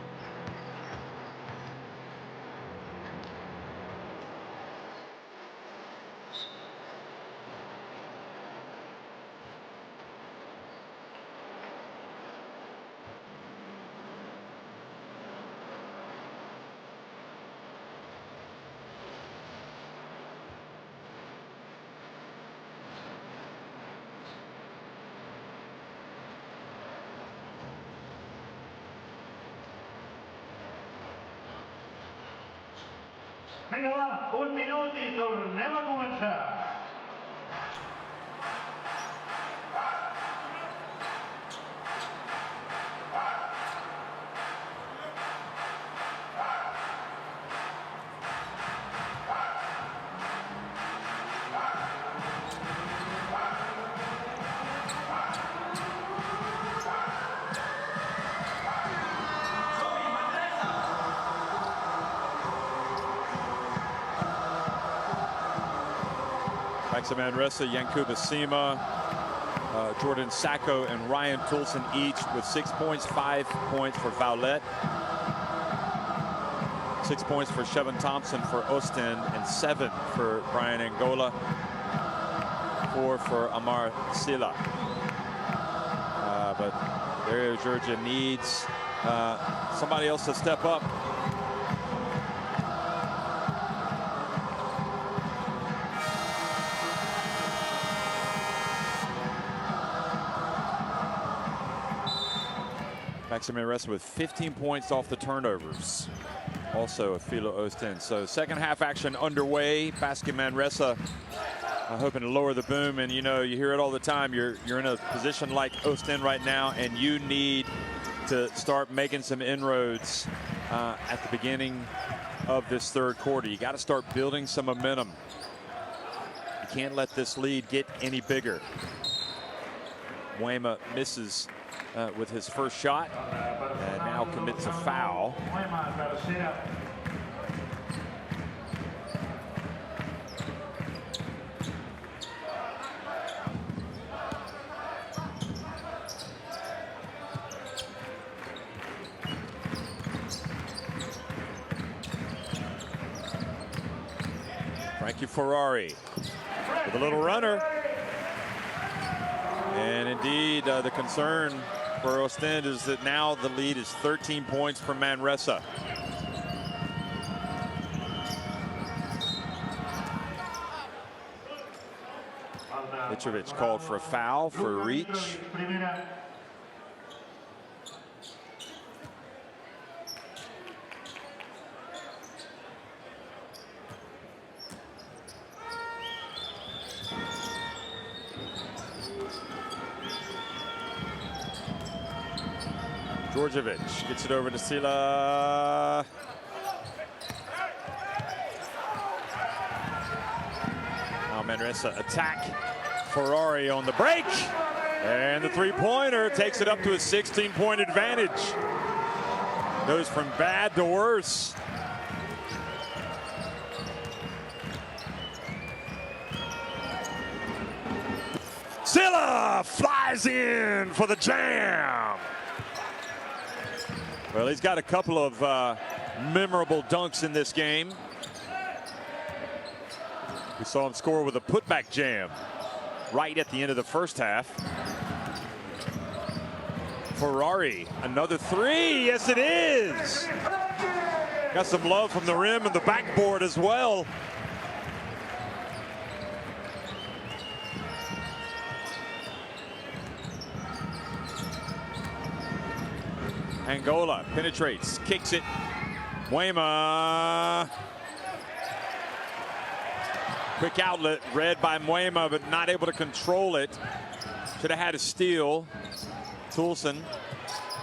Vinga, va, 1 minut i tornem a començar. BAXI Manresa, Yankuba Sima, Jordan Sacco, and Ryan Toulson each with 6 points, 5 points for Vowlet, 6 points for Chevin Thompson for Oostende, and 7 for Brian Angola, 4 for Amar Sila. But Dario Georgia needs somebody else to step up. BAXI Manresa with 15 points off the turnovers. Also a Filou Oostende. So second half action underway. BAXI Manresa hoping to lower the boom, and you know, you hear it all the time. You're in a position like Oostende right now, and you need to start making some inroads at the beginning of this third quarter. You got to start building some momentum. You can't let this lead get any bigger. Wema misses with his first shot, and now commits a foul. Frankie Ferrari with a little runner. And indeed, the concern for Oostende is that now the lead is 13 points for Manresa. Mitrovic called for a foul for a reach. Djordjevic gets it over to Sila. Now Manresa attack. Ferrari on the break. And the three-pointer takes it up to a 16-point advantage. Goes from bad to worse. Sila flies in for the jam. Well, he's got a couple of memorable dunks in this game. We saw him score with a putback jam right at the end of the first half. Ferrari, another three. Yes, it is. Got some love from the rim and the backboard as well. Angola penetrates, kicks it Muema. Quick outlet, read by Muema, but not able to control it. Should have had a steal. Toulson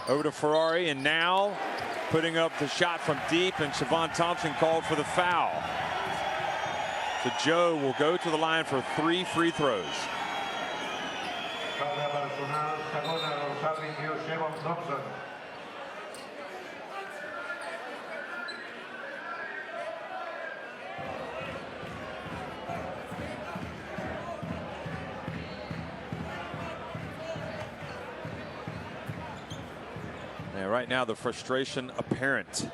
over to Ferrari, and now putting up the shot from deep, and Siobhan Thompson called for the foul. So Joe will go to the line for 3 free throws. And right now the frustration apparent.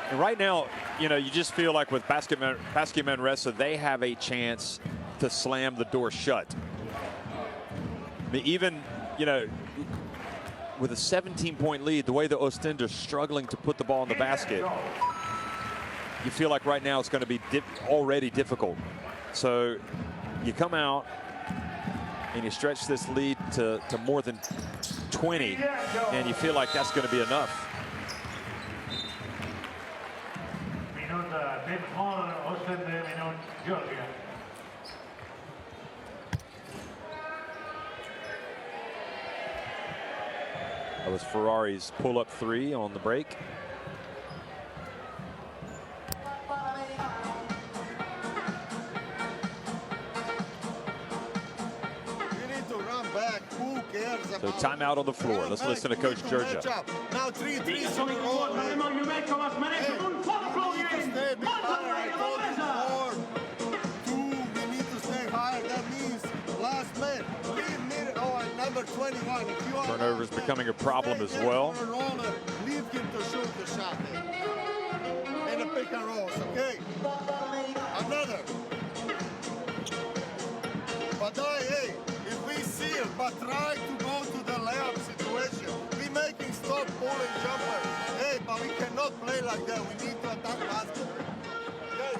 And right now, you know, you just feel like with BAXI Manresa, they have a chance to slam the door shut. I mean, even, you know, with a 17-point lead, the way the Oostende are struggling to put the ball in the basket, you feel like right now it's going to be already difficult. So you come out and you stretch this lead to more than 20, and you feel like that's going to be enough. That was Ferrari's pull-up 3 on the break. So timeout on the floor. Let's listen to Coach Georgia. Now 3 3s in a row. Hey, you need to stay higher. I told you before. 2, we need to stay higher. That means last man. 3 minutes. Oh, and number 21. If you are turnovers becoming a problem as well. Leave him to shoot the shot. In the pick and rolls, okay? Another. But hey, if we see it, but try to go to the layup situation. We making stop, pulling jumper. Hey, but we cannot play like that. We need to attack basket. Okay?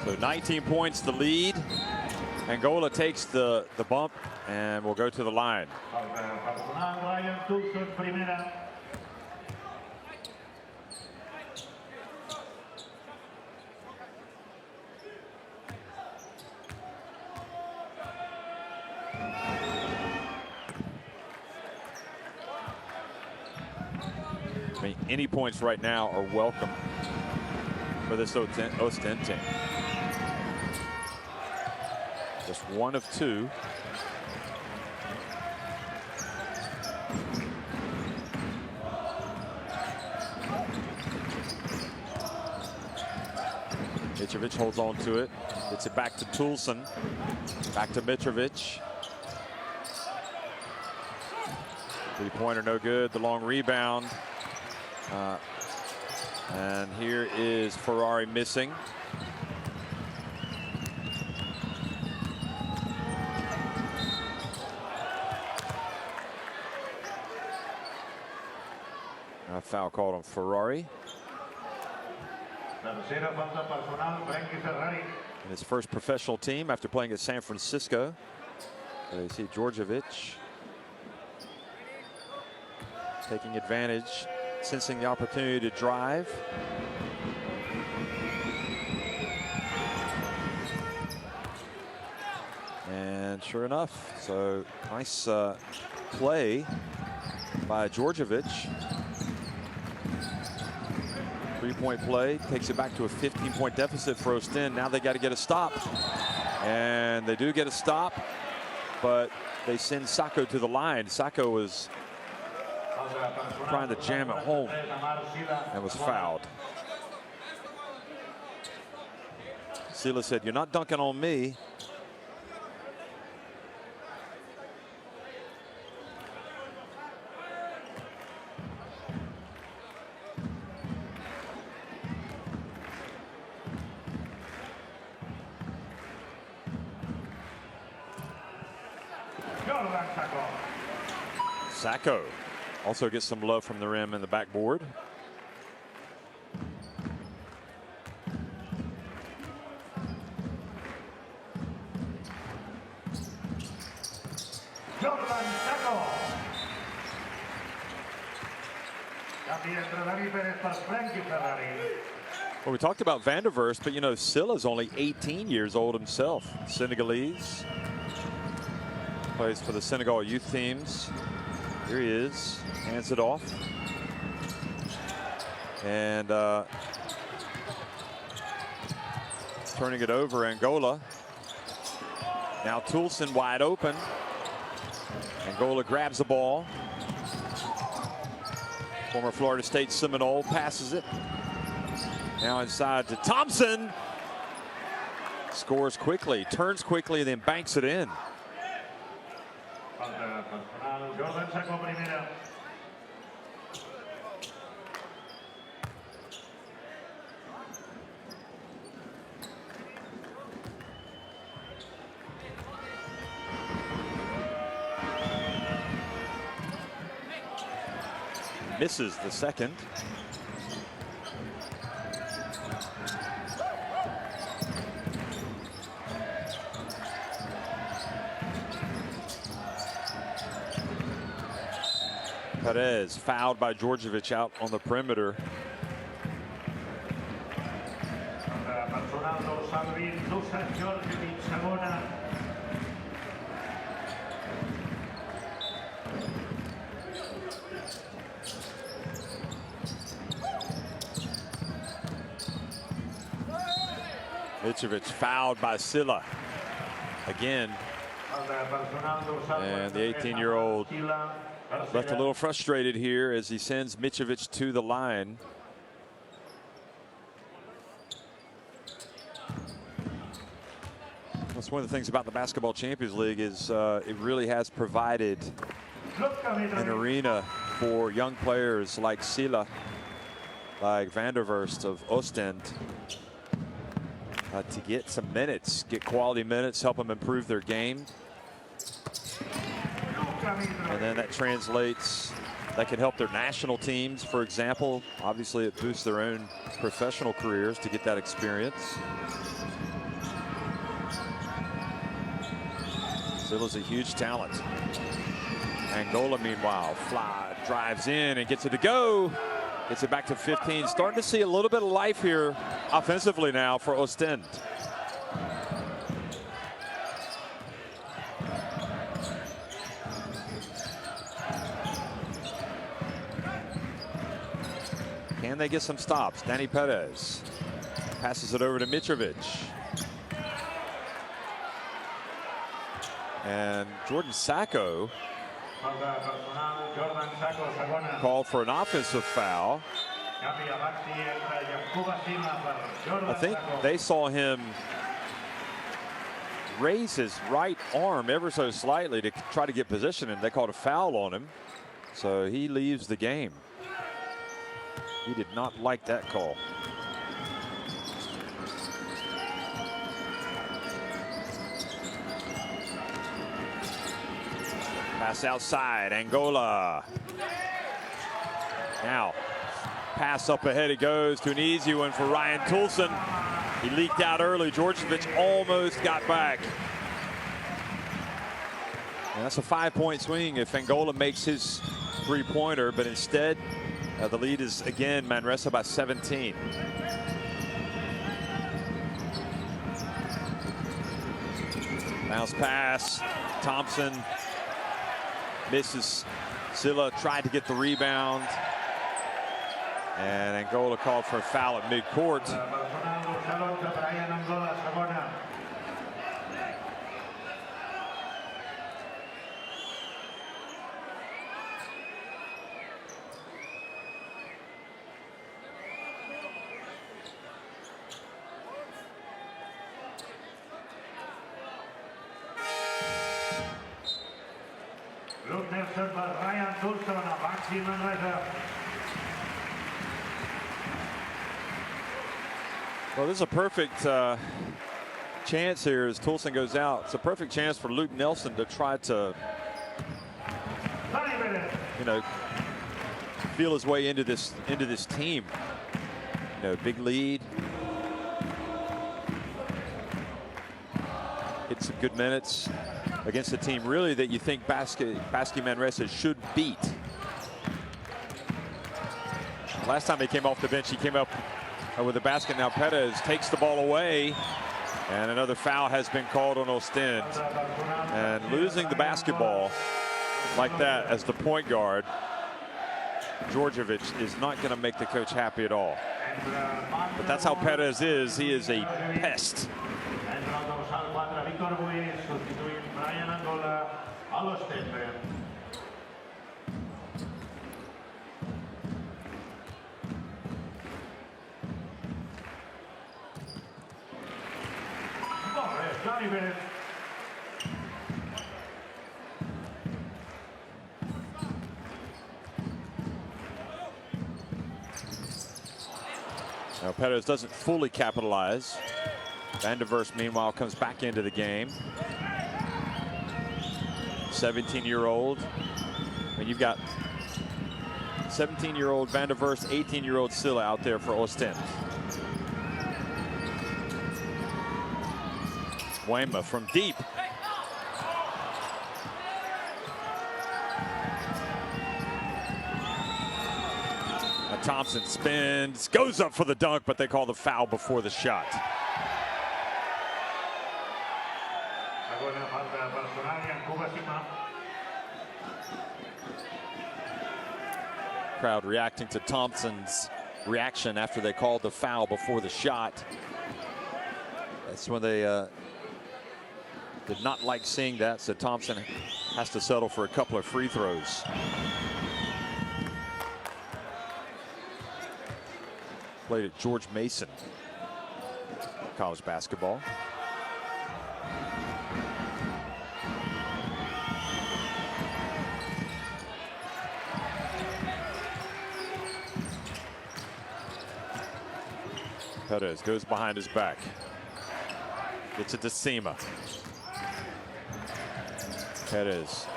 So 19 points the lead. Angola takes the bump and will go to the line. I mean, any points right now are welcome for this Oostende team. Just 1 of 2. Mitrovic holds on to it. Gets it back to Toulson. Back to Mitrovic. 3-pointer no good. The long rebound. And here is Ferrari missing. A foul called on Ferrari. And his first professional team after playing at San Francisco. You see Djordjevic taking advantage, sensing the opportunity to drive. And sure enough, so nice play by Djordjevic. 3-point play takes it back to a 15-point deficit for Oostende. Now they got to get a stop, and they do get a stop, but they send Sacco to the line. Sacco was trying to jam it home and was fouled. Sila said, "You're not dunking on me." Sacco also gets some love from the rim and the backboard. Well, we talked about Van der Verst, but you know, Sila's only 18 years old himself. Senegalese. Plays for the Senegal youth teams. Here he is, hands it off. And turning it over, Angola. Now Toulson wide open. Angola grabs the ball. Former Florida State Seminole passes it. Now inside to Thompson. Scores quickly, turns quickly, then banks it in. Misses the second. Perez fouled by Djordjevic out on the perimeter. Mitrovic fouled by Sila again. And the 18-year-old left a little frustrated here as he sends Mitrovic to the line. That's one of the things about the Basketball Champions League is it really has provided an arena for young players like Sila, like Van der Verst of Oostende, to get some minutes, get quality minutes, help them improve their game. And then that translates, that can help their national teams, for example. Obviously, it boosts their own professional careers to get that experience. Sila's a huge talent. Angola, meanwhile, drives in and gets it to go. Gets it back to 15. Starting to see a little bit of life here offensively now for Oostende. Can they get some stops? Danny Perez passes it over to Mitrovic. And Jordan Sacco called for an offensive foul. I think they saw him raise his right arm ever so slightly to try to get position, and they called a foul on him. So he leaves the game. He did not like that call. Pass outside, Angola. Now, pass up ahead it goes to an easy one for Ryan Toulson. He leaked out early. Djordjevic almost got back. And that's a 5-point swing if Angola makes his three-pointer, but instead, the lead is again Manresa by 17. Bounce pass, Thompson misses. Sila tried to get the rebound, and Angola called for a foul at midcourt. serve by Ryan Tulson of BAXI Manresa. Well, this is a perfect chance here as Tulson goes out. It's a perfect chance for Luke Nelson to try to, you know, feel his way into this team. You know, big lead. Hit some good minutes against a team really that you think BAXI Manresa should beat. Last time he came off the bench, he came up with a basket. Now Perez takes the ball away, and another foul has been called on Oostende. And losing the basketball like that as the point guard, Djordjevic is not going to make the coach happy at all. But that's how Perez is. He is a pest. Now Perez doesn't fully capitalize. Van der Verst, meanwhile, comes back into the game. 17-year-old. I mean, you've got 17-year-old Van der Verst, 18-year-old Silla out there for Oostende. Wema from deep. Thompson spins, goes up for the dunk, but they call the foul before the shot. Crowd reacting to Thompson's reaction after they called the foul before the shot. That's when they did not like seeing that, so Thompson has to settle for a couple of free throws. Played at George Mason college basketball. Perez goes behind his back. Gets it to Sima. Perez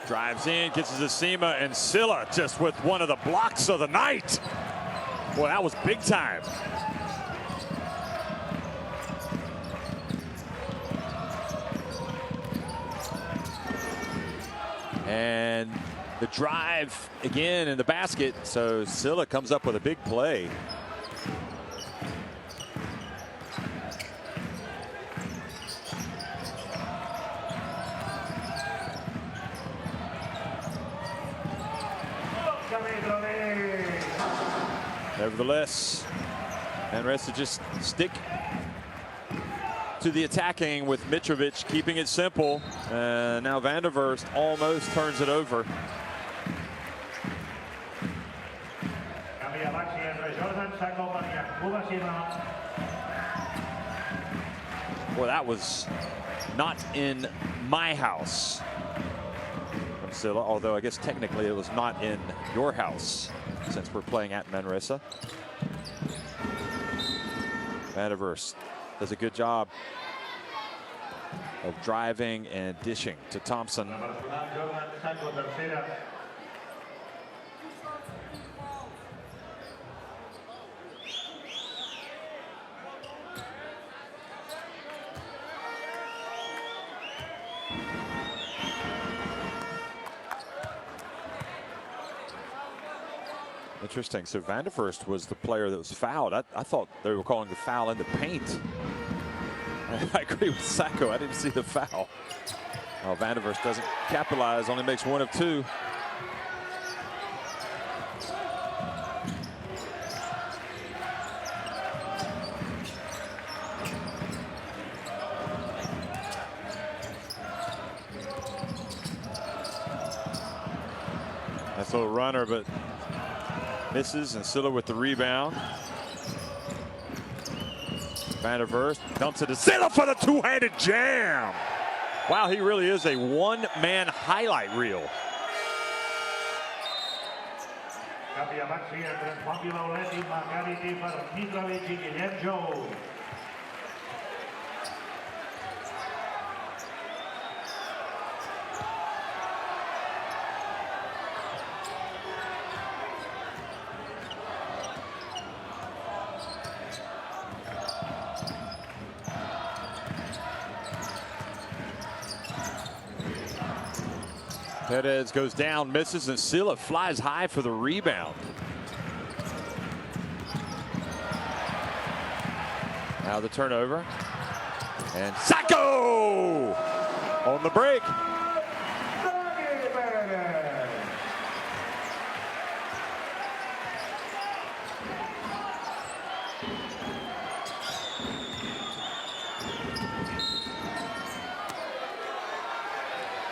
drives in, gets it to Sima, and Silla just with one of the blocks of the night. Boy, that was big time. And the drive again in the basket. So Silla comes up with a big play. Nevertheless, Manresa just stick to the attacking with Mitrovic keeping it simple. Now Van der Verst almost turns it over. Well, that was not in my house from Silla, although I guess technically it was not in your house, since we're playing at Manresa. Van der Verst does a good job of driving and dishing to Thompson. Interesting. So Van der Verst was the player that was fouled. I thought they were calling the foul in the paint. I agree with Sacco. I didn't see the foul. Well, Van der Verst doesn't capitalize, only makes one of two. Nice little runner, but misses, and Silla with the rebound. Van der Verst dumps it to Silla for the two-handed jam. Wow, he really is a one-man highlight reel. Canvia BAXI, entra en Juan Vilaulet i Macarity per Mitrovic i Guillem Jou. Perez goes down, misses, and Silla flies high for the rebound. Now the turnover. And Sacco on the break.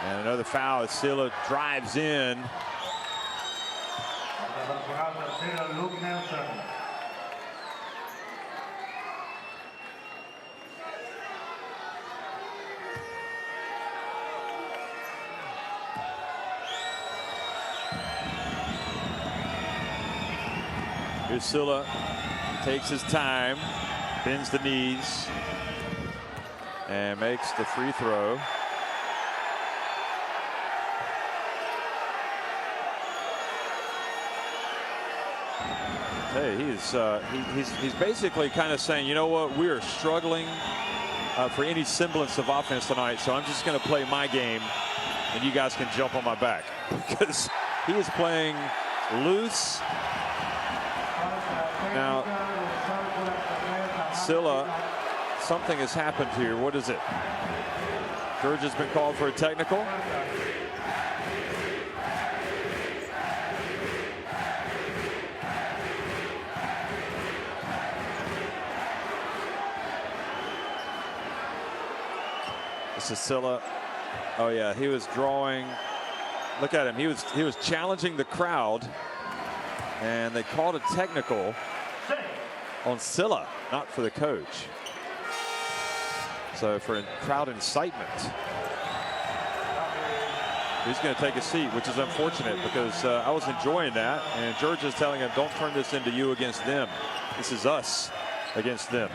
And another foul as Silla drives in. Luke Nelson. Here's Silla, takes his time, bends the knees, and makes the free throw. Hey, he's basically kind of saying, you know what, we are struggling for any semblance of offense tonight, so I'm just going to play my game, and you guys can jump on my back, because he is playing loose. Now, Silla, something has happened here. What is it? George has been called for a technical. This is Silla. Oh yeah, he was drawing. Look at him. He was challenging the crowd, and they called a technical on Silla, not for the coach. So for crowd incitement. He's going to take a seat, which is unfortunate because I was enjoying that, and George is telling him, don't turn this into you against them. This is us against them.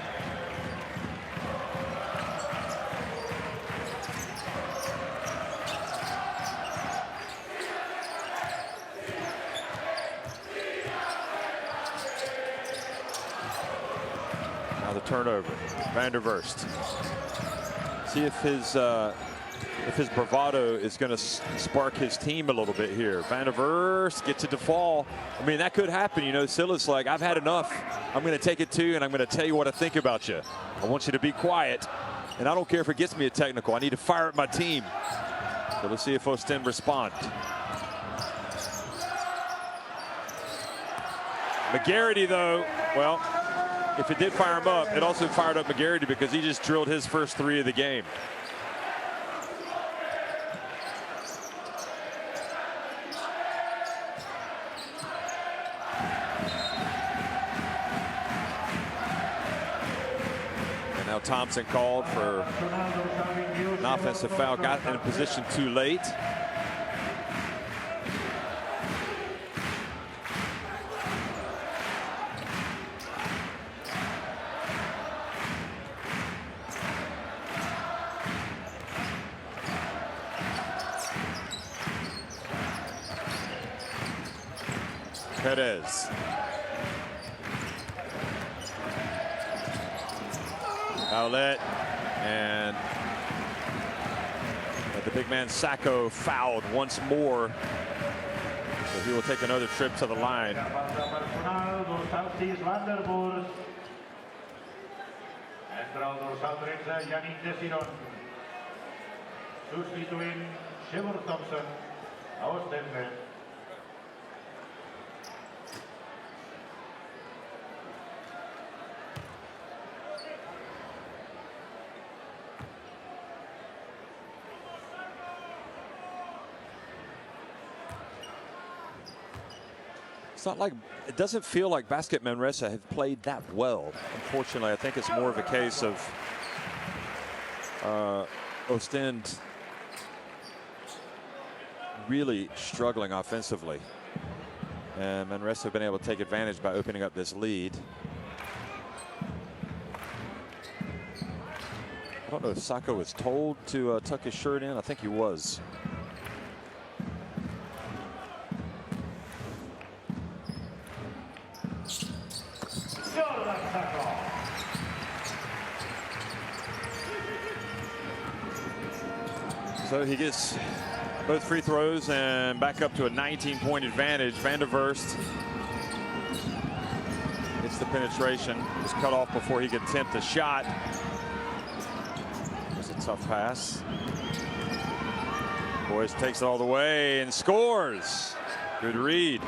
Now the turnover, Van der Verst. See if his bravado is going to spark his team a little bit here. Van der Verst gets it to fall. I mean, that could happen. You know, Silla's like, I've had enough. I'm going to take it to you, and I'm going to tell you what I think about you. I want you to be quiet, and I don't care if it gets me a technical. I need to fire at my team. So let's see if Oostende respond. McGarity, though, well, if it did fire him up, it also fired up McGarity because he just drilled his first three of the game. And now Thompson called for an offensive foul, got in a position too late. Perez. Outlet, and the big man Sacco fouled once more. So he will take another trip to the line. Substituint Shevor Thompson a Oostende. It's not like, it doesn't feel like BAXI Manresa have played that well. Unfortunately, I think it's more of a case of Oostende really struggling offensively. And Manresa have been able to take advantage by opening up this lead. I don't know if Sacco was told to tuck his shirt in. I think he was. So he gets both free throws and back up to a 19-point advantage. Van der Verst gets the penetration. Was cut off before he could attempt a shot. It was a tough pass. Boyce takes it all the way and scores. Good read.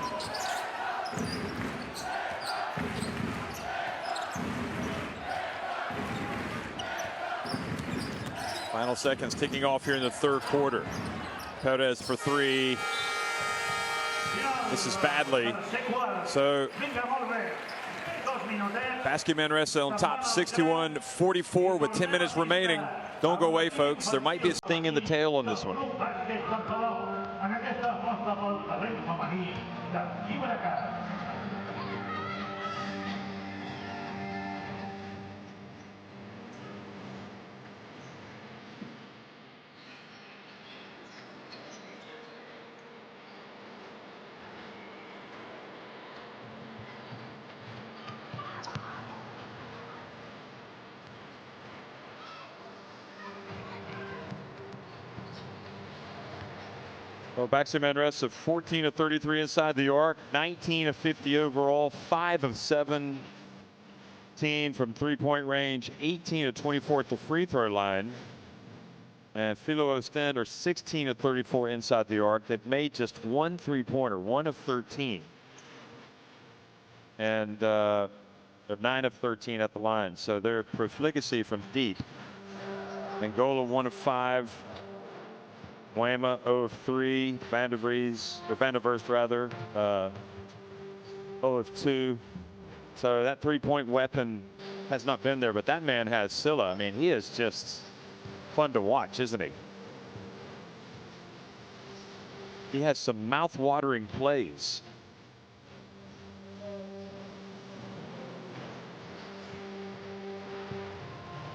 Final seconds ticking off here in the third quarter. Perez for three. This is badly. So BAXI Manresa on top 61-44 with 10 minutes remaining. Don't go away, folks. There might be a sting in the tail on this one. Well, BAXI Manresa 14 of 33 inside the arc, 19 of 50 overall, 5 of 17 from three-point range, 18 of 24 at the free throw line. And Filou Oostende are 16 of 34 inside the arc. They've made just one three-pointer, 1 of 13. And they're 9 of 13 at the line. So their profligacy from deep. Angola 1 of 5. Wema 0 of 3, Van der Verst rather, 0 of 2. So that three-point weapon has not been there, but that man has Silla. I mean, he is just fun to watch, isn't he? He has some mouth-watering plays.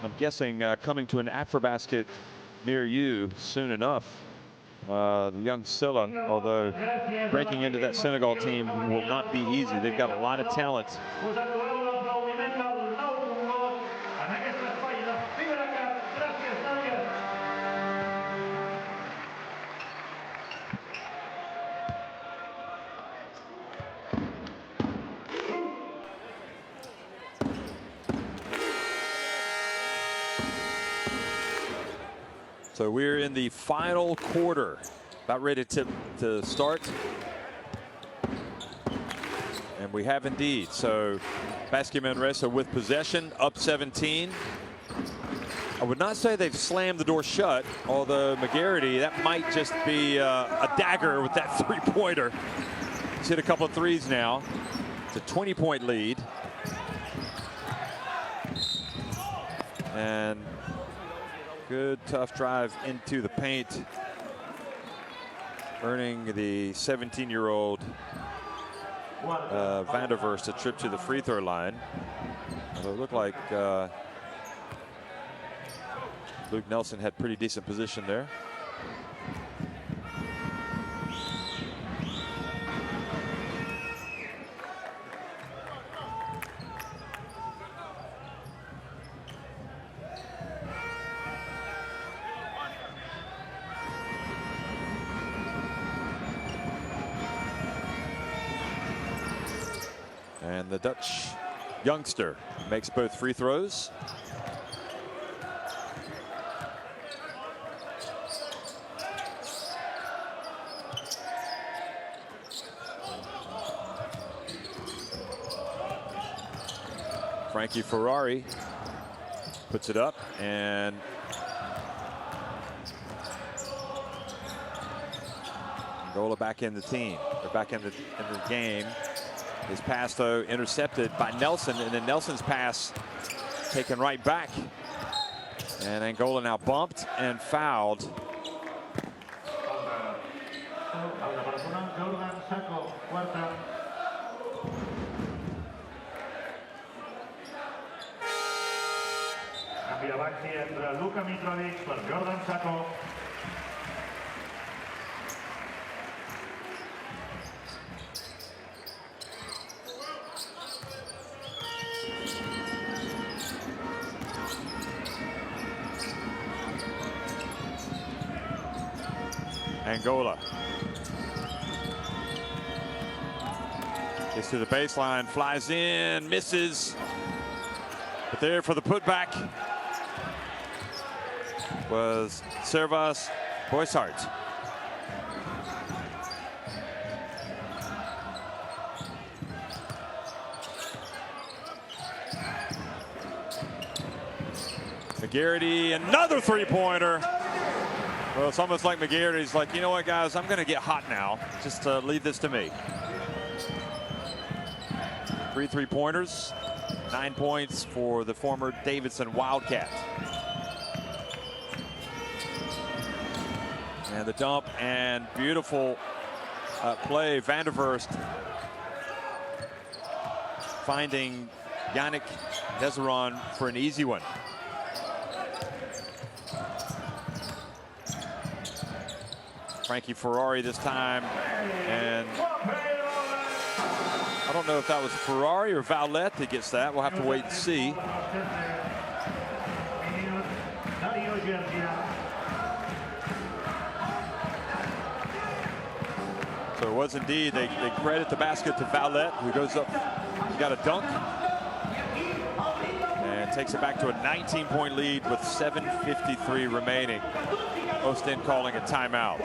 I'm guessing coming to an AfroBasket near you soon enough. The young Silla, although breaking into that Senegal team will not be easy. They've got a lot of talent. So we're in the final quarter, about ready to start. And we have indeed. So BAXI Manresa with possession, up 17. I would not say they've slammed the door shut, although McGarity, that might just be a dagger with that three-pointer. He's hit a couple of threes now. It's a 20-point lead. And good tough drive into the paint, earning the 17-year-old Van der Verst a trip to the free throw line. Although it looked like Luke Nelson had pretty decent position there. And the Dutch youngster makes both free throws. Frankie Ferrari puts it up, and Angola back in the team. They're back in the game. His pass, though, intercepted by Nelson, and then Nelson's pass taken right back. And Angola now bumped and fouled. BAXI entre Luka Mitrovic per Jordan Sacco. Angola gets to the baseline, flies in, misses. But there for the putback was Servas Boishart. McGarity, another three-pointer. Well, it's almost like McGarry's like, you know what, guys, I'm going to get hot now. Just leave this to me. 3 3-pointers, 9 points for the former Davidson Wildcat. And the dump and beautiful play. Van der Verst finding Yannick Deseron for an easy one. Frankie Ferrari this time, and I don't know if that was Ferrari or Valette that gets that. We'll have to wait and see. So it was indeed, they credit the basket to Valette, who goes up, he got a dunk, and takes it back to a 19-point lead with 7:53 remaining. Oostende calling a timeout.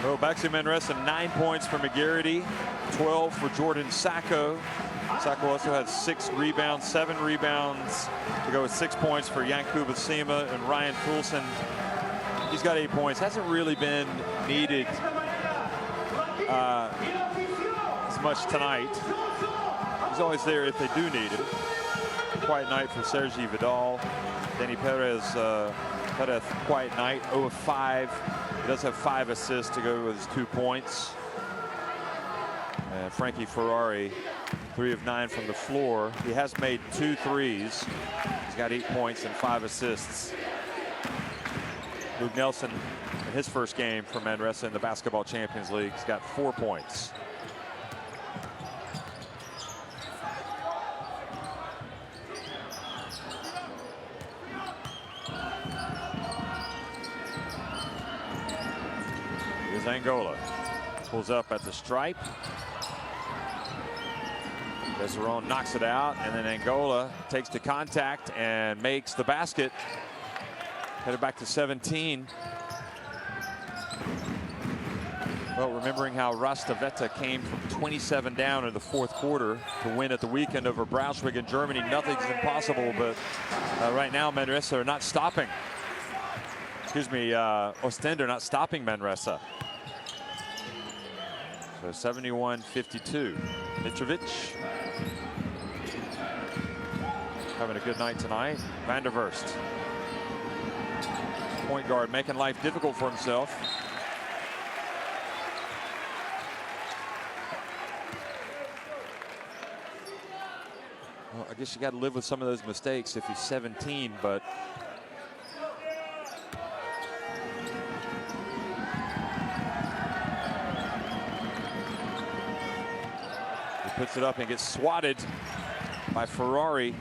Well, BAXI Manresa, 9 points for McGarity, 12 for Jordan Sacco. Sacco also had 6 rebounds, 7 rebounds to go with 6 points for Yankuba Sima, and Ryan Fulson. He's got 8 points. Hasn't really been needed as much tonight. He's always there if they do need him. Quiet night for Sergi Vidal. Danny Perez had a quiet night, 0 of 5. He does have 5 assists to go with his 2 points. And Frankie Ferrari, 3 of 9 from the floor. He has made 2 threes. He's got 8 points and 5 assists. Luke Nelson, in his first game for Manresa in the Basketball Champions League, has got 4 points. Here's Angola. Pulls up at the stripe. Deseron knocks it out, and then Angola takes the contact and makes the basket. Headed back to 17. Well, remembering how Rastaveta came from 27 down in the 4th quarter to win at the weekend over Braunschweig in Germany. Nothing's impossible, but right now Manresa are not stopping. Excuse me, Oostende are not stopping Manresa. So 71-52. Mitrovic having a good night tonight. Van der Verst, point guard, making life difficult for himself. Well, I guess you got to live with some of those mistakes if he's 17, but he puts it up and gets swatted by Ferrari.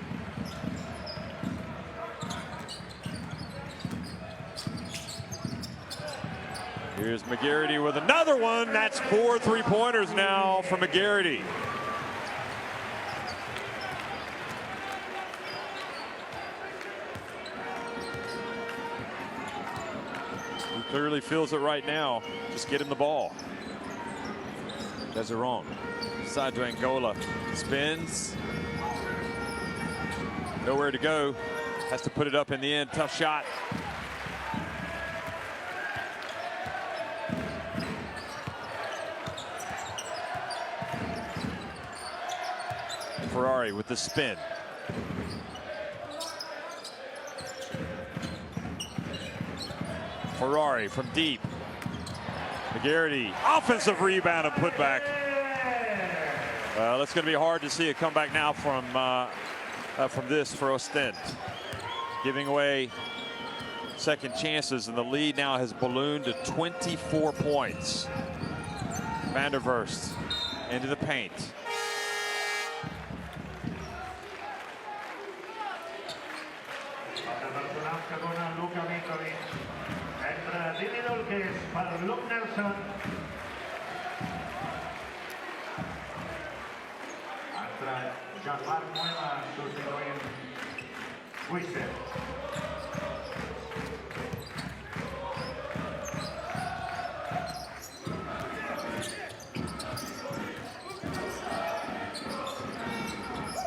Here's McGarity with another one. That's 4 3-pointers now for McGarity. He clearly feels it right now. Just get him the ball. Deseron, side to Angola, spins. Nowhere to go. Has to put it up in the end. Tough shot. Ferrari with the spin. Ferrari from deep. McGarity, offensive rebound and put back. That's going to be hard to see a comeback now from this for Oostende. Giving away second chances, and the lead now has ballooned to 24 points. Van der Verst into the paint.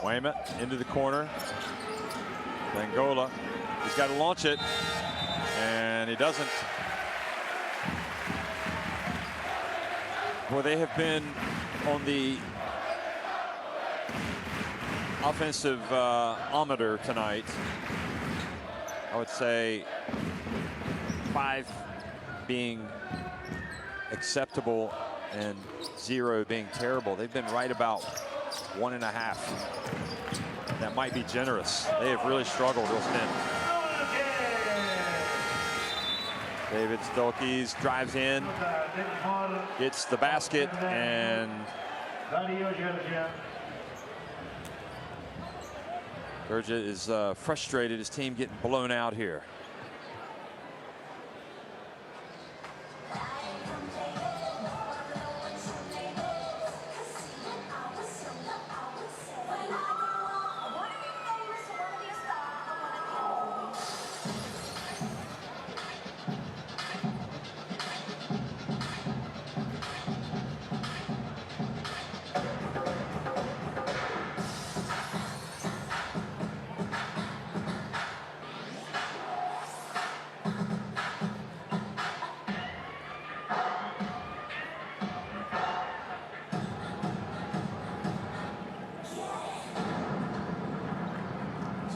Weymouth into the corner. Angola, he's got to launch it, and he doesn't. Well, they have been on the offensive ometer tonight. I would say 5 being acceptable and 0 being terrible. They've been right about 1.5. That might be generous. They have really struggled. David Stolkes drives in, gets the basket, and Georgia is frustrated. His team getting blown out here.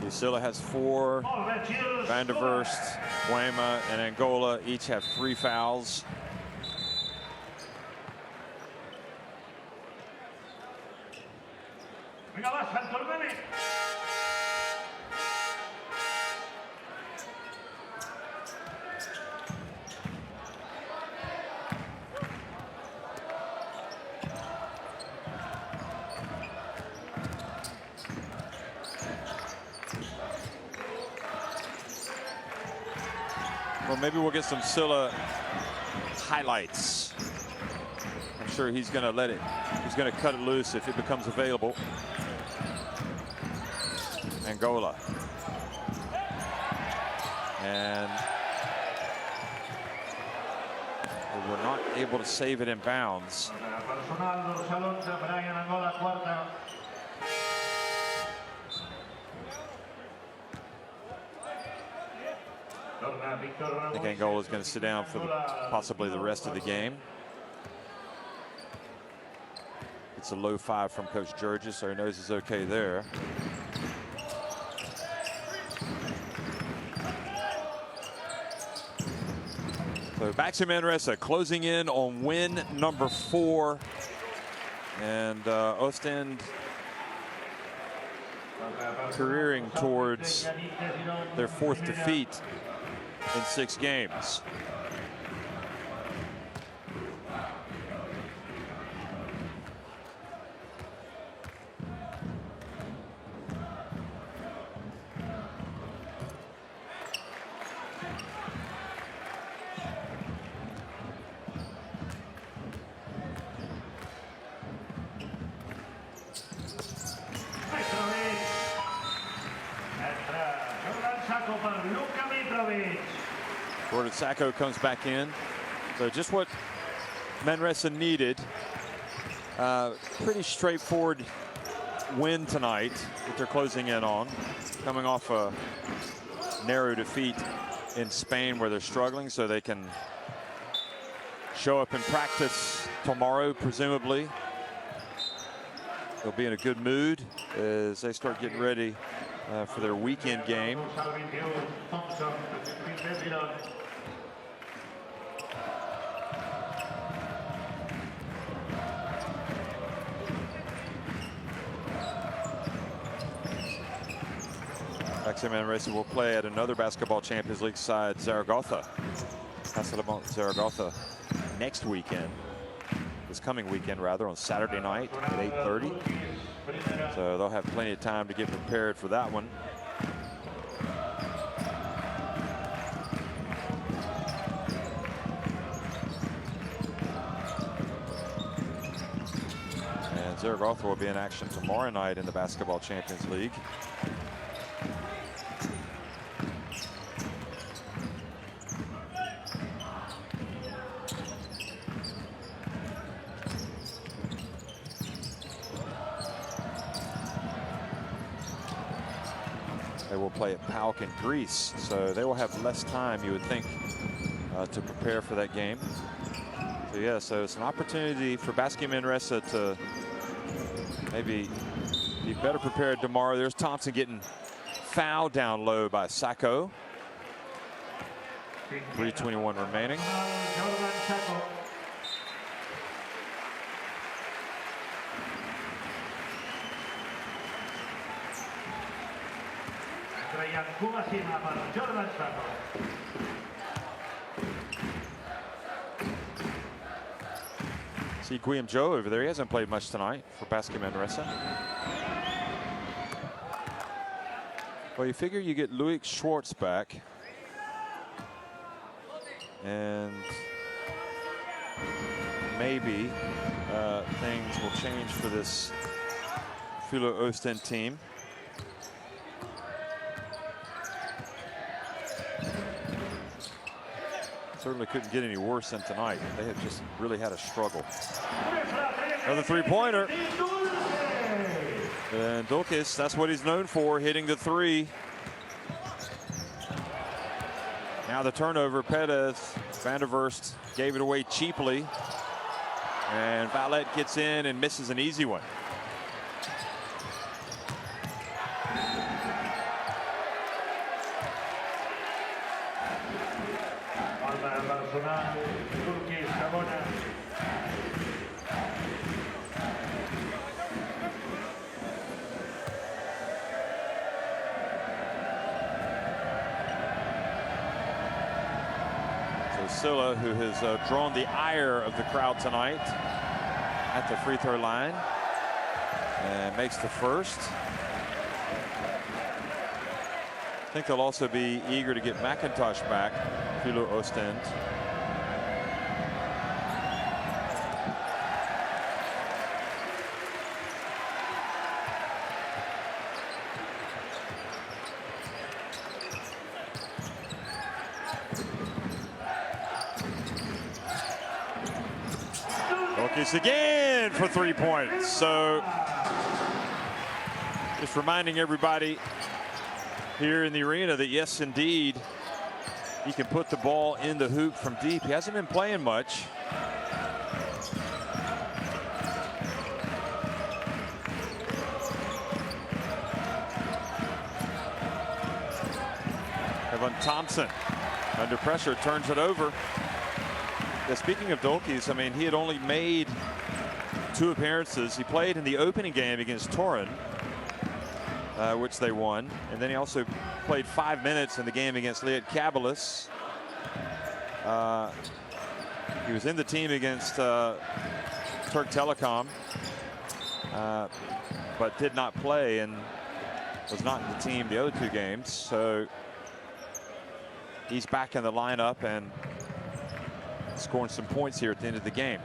Silla has 4. Van der Verst, Weymouth, and Angola each have 3 fouls. Well, maybe we'll get some Silla highlights. I'm sure he's going to let it. He's going to cut it loose if it becomes available. Angola. And we were not able to save it in bounds. I think Angola is going to sit down for possibly the rest of the game. It's a low 5 from Coach Georgia, so he knows he's okay there. So BAXI Manresa closing in on win number 4, and Oostende careering towards their 4th defeat in 6 games. Gordon Sacco comes back in. So just what Manresa needed. Pretty straightforward win tonight that they're closing in on. Coming off a narrow defeat in Spain where they're struggling, so they can show up in practice tomorrow, presumably. They'll be in a good mood. as they start getting ready for their weekend game. BAXI Manresa will play at another Basketball Champions League side, Zaragoza. Zaragoza next weekend. This coming weekend, rather, on Saturday night at 8:30. So they'll have plenty of time to get prepared for that one. And Zaragoza will be in action tomorrow night in the Basketball Champions League. They will play at PAOK in Greece, so they will have less time, you would think, to prepare for that game. So yeah, so it's an opportunity for BAXI Manresa to maybe be better prepared tomorrow. There's Thompson getting fouled down low by Sacco. 3:21 remaining. See Guillaume Joe over there. He hasn't played much tonight for BAXI Manresa. Well, you figure you get Loic Schwartz back, and maybe things will change for this Filou Oostende team. Certainly couldn't get any worse than tonight. They have just really had a struggle. Another three-pointer. And Dulkis, that's what he's known for, hitting the three. Now the turnover, Perez. Van der Verst gave it away cheaply. And Valette gets in and misses an easy one. Silla, who has drawn the ire of the crowd tonight at the free throw line, and makes the first. I think they'll also be eager to get McIntosh back, Filou Oostende. Again for 3 points. So just reminding everybody here in the arena that yes, indeed, he can put the ball in the hoop from deep. He hasn't been playing much. Evan Thompson under pressure turns it over. Yeah, speaking of Dulkis, I mean, he had only made 2 appearances. He played in the opening game against Torin, which they won. And then he also played 5 minutes in the game against Liat Kabelis. He was in the team against Turk Telecom, but did not play and was not in the team the other 2 games. So he's back in the lineup and scoring some points here at the end of the game.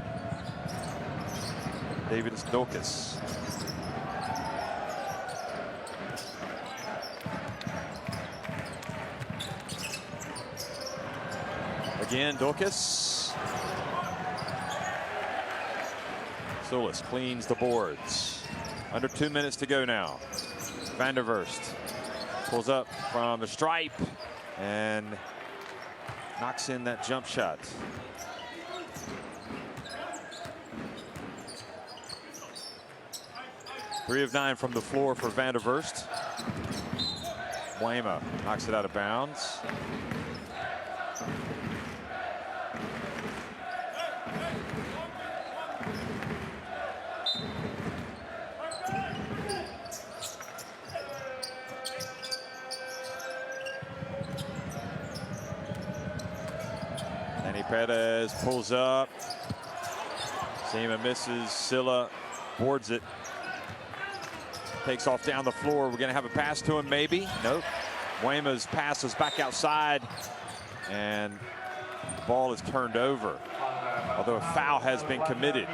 David Dulkis. Again, Dulkis. Solis cleans the boards. Under 2 minutes to go now. Van der Verst pulls up from the stripe and knocks in that jump shot. 3 of 9 from the floor for Van der Verst. Wayma knocks it out of bounds. Danny Perez pulls up. Seema misses. Silla boards it. Takes off down the floor. We're going to have a pass to him, maybe. Nope. Wayma's pass is back outside. And the ball is turned over. Although a foul has been committed.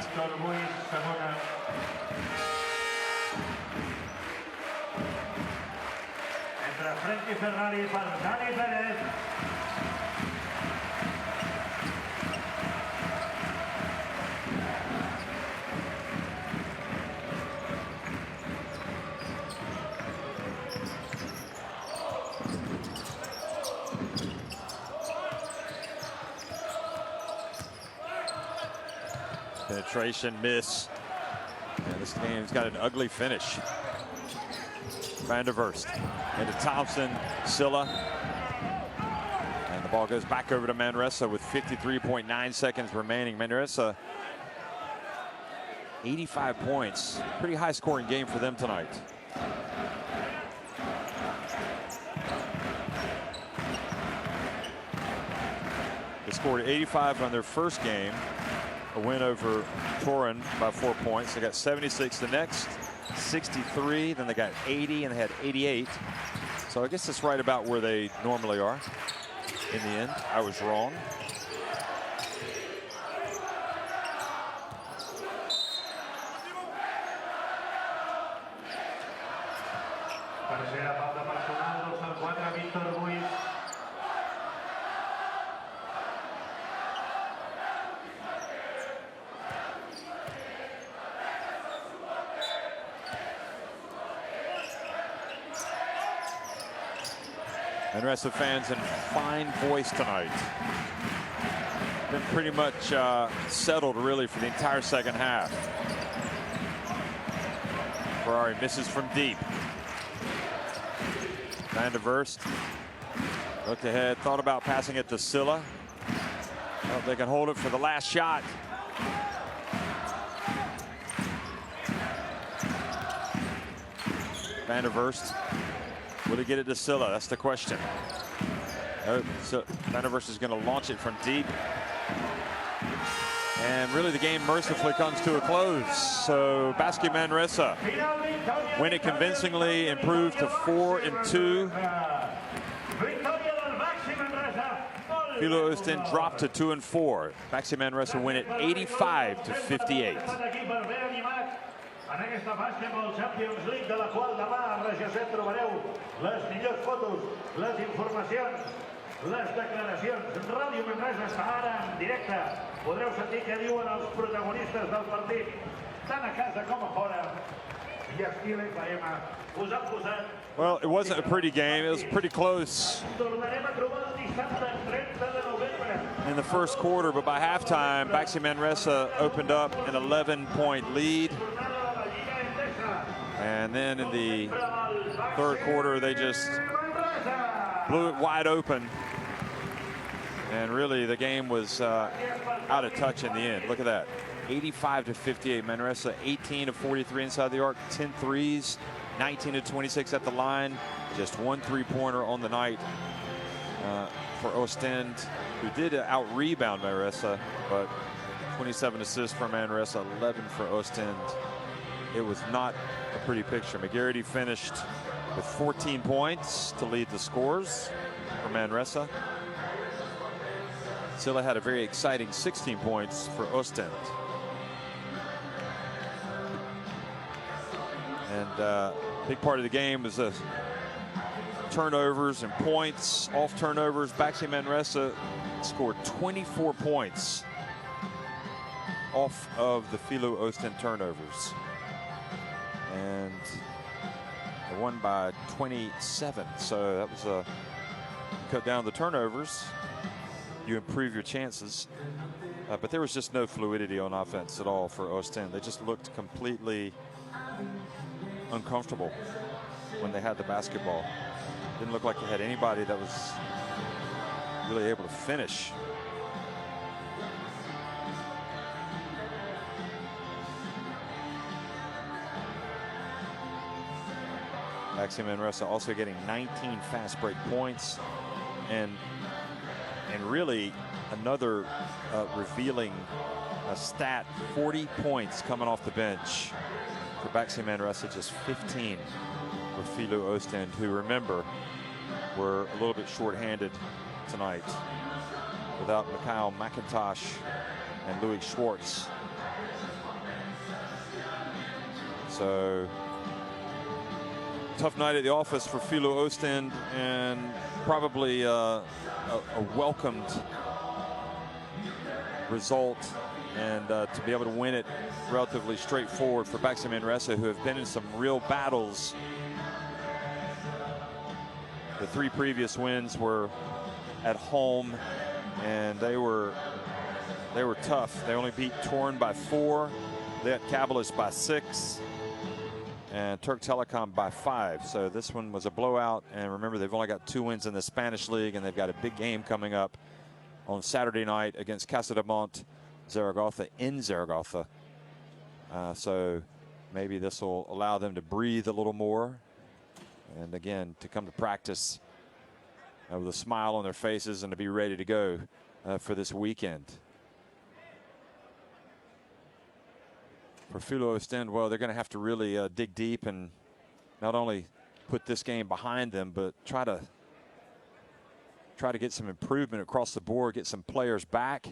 Penetration miss. And this game's got an ugly finish. Van der Verst into Thompson, Silla. And the ball goes back over to Manresa with 53.9 seconds remaining. Manresa, 85 points. Pretty high scoring game for them tonight. They scored 85 on their first game. A win over Torun by 4 points. They got 76 the next, 63, then they got 80, and they had 88. So I guess that's right about where they normally are. In the end, I was wrong. Manresa fans in fine voice tonight. Been pretty much settled really for the entire second half. Ferrari misses from deep. Van der Verst looked ahead, thought about passing it to Silla. Well, they can hold it for the last shot. Van der Verst. Will he get it to Silla? That's the question. So Van der Verst is going to launch it from deep. And really the game mercifully comes to a close. So BAXI Manresa win it convincingly, improved to 4-2. Filou Oostende dropped to 2-4. BAXI Manresa win it 85-58. En aquesta Basketball Champions League, de la qual demà a Regió 7 trobareu les millors fotos, les informacions, les declaracions. Ràdio Manresa està ara en directe. Podreu sentir què diuen els protagonistes del partit, tant a casa com a fora. I aquí l'FM us ha posat... Well, it wasn't a pretty game. It was pretty close in the first quarter, but by halftime, BAXI Manresa opened up an 11-point lead. And then in the third quarter, they just blew it wide open. And really, the game was out of touch in the end. Look at that. 85-58. Manresa 18-43 inside the arc, 10 threes, 19-26 at the line. Just one three-pointer on the night for Oostende, who did out-rebound Manresa, but 27 assists for Manresa, 11 for Oostende. It was not a pretty picture. McGarity finished with 14 points to lead the scores for Manresa. Silla had a very exciting 16 points for Oostende. And a big part of the game was the turnovers and points, off turnovers. BAXI Manresa scored 24 points off of the Filou Oostende turnovers. And they won by 27. So that was a cut down the turnovers. You improve your chances. But there was just no fluidity on offense at all for Oostende. They just looked completely uncomfortable when they had the basketball. Didn't look like they had anybody that was really able to finish. BAXI Manresa also getting 19 fast break points, and really another revealing stat: 40 points coming off the bench for BAXI Manresa, just 15 for Filou Oostende, who, remember, were a little bit short-handed tonight without Mikhail McIntosh and Louis Schwartz. So tough night at the office for Filou Oostende, and probably a welcomed result, and to be able to win it relatively straightforward for BAXI Manresa, who have been in some real battles. The 3 previous wins were at home, and they were tough. They only beat Torn by 4, they had Kabelis by 6, and Turk Telecom by 5. So this one was a blowout, and remember, they've only got 2 wins in the Spanish league, and they've got a big game coming up on Saturday night against Casademont Zaragoza in Zaragoza. So maybe this will allow them to breathe a little more, and again, to come to practice with a smile on their faces and to be ready to go for this weekend. For Filou Oostende, well, they're going to have to really dig deep and not only put this game behind them, but try to get some improvement across the board, get some players back.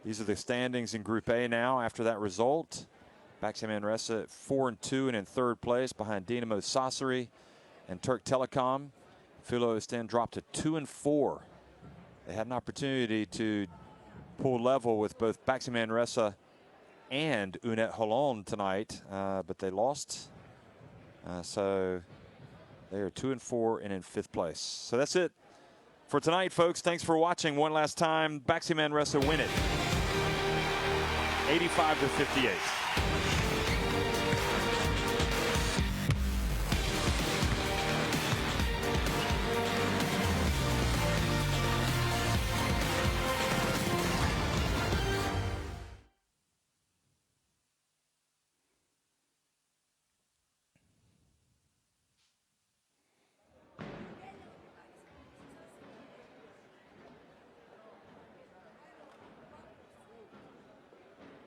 These are the standings in Group A now after that result. BAXI Manresa at 4-2 and in 3rd place behind Dinamo Sassari and Turk Telecom. Filou Oostende dropped to 2-4. They had an opportunity to pull level with both BAXI Manresa and Unet Holland tonight, but they lost. So they are 2-4 and in 5th place. So that's it for tonight, folks. Thanks for watching one last time. BAXI Manresa win it 85-58.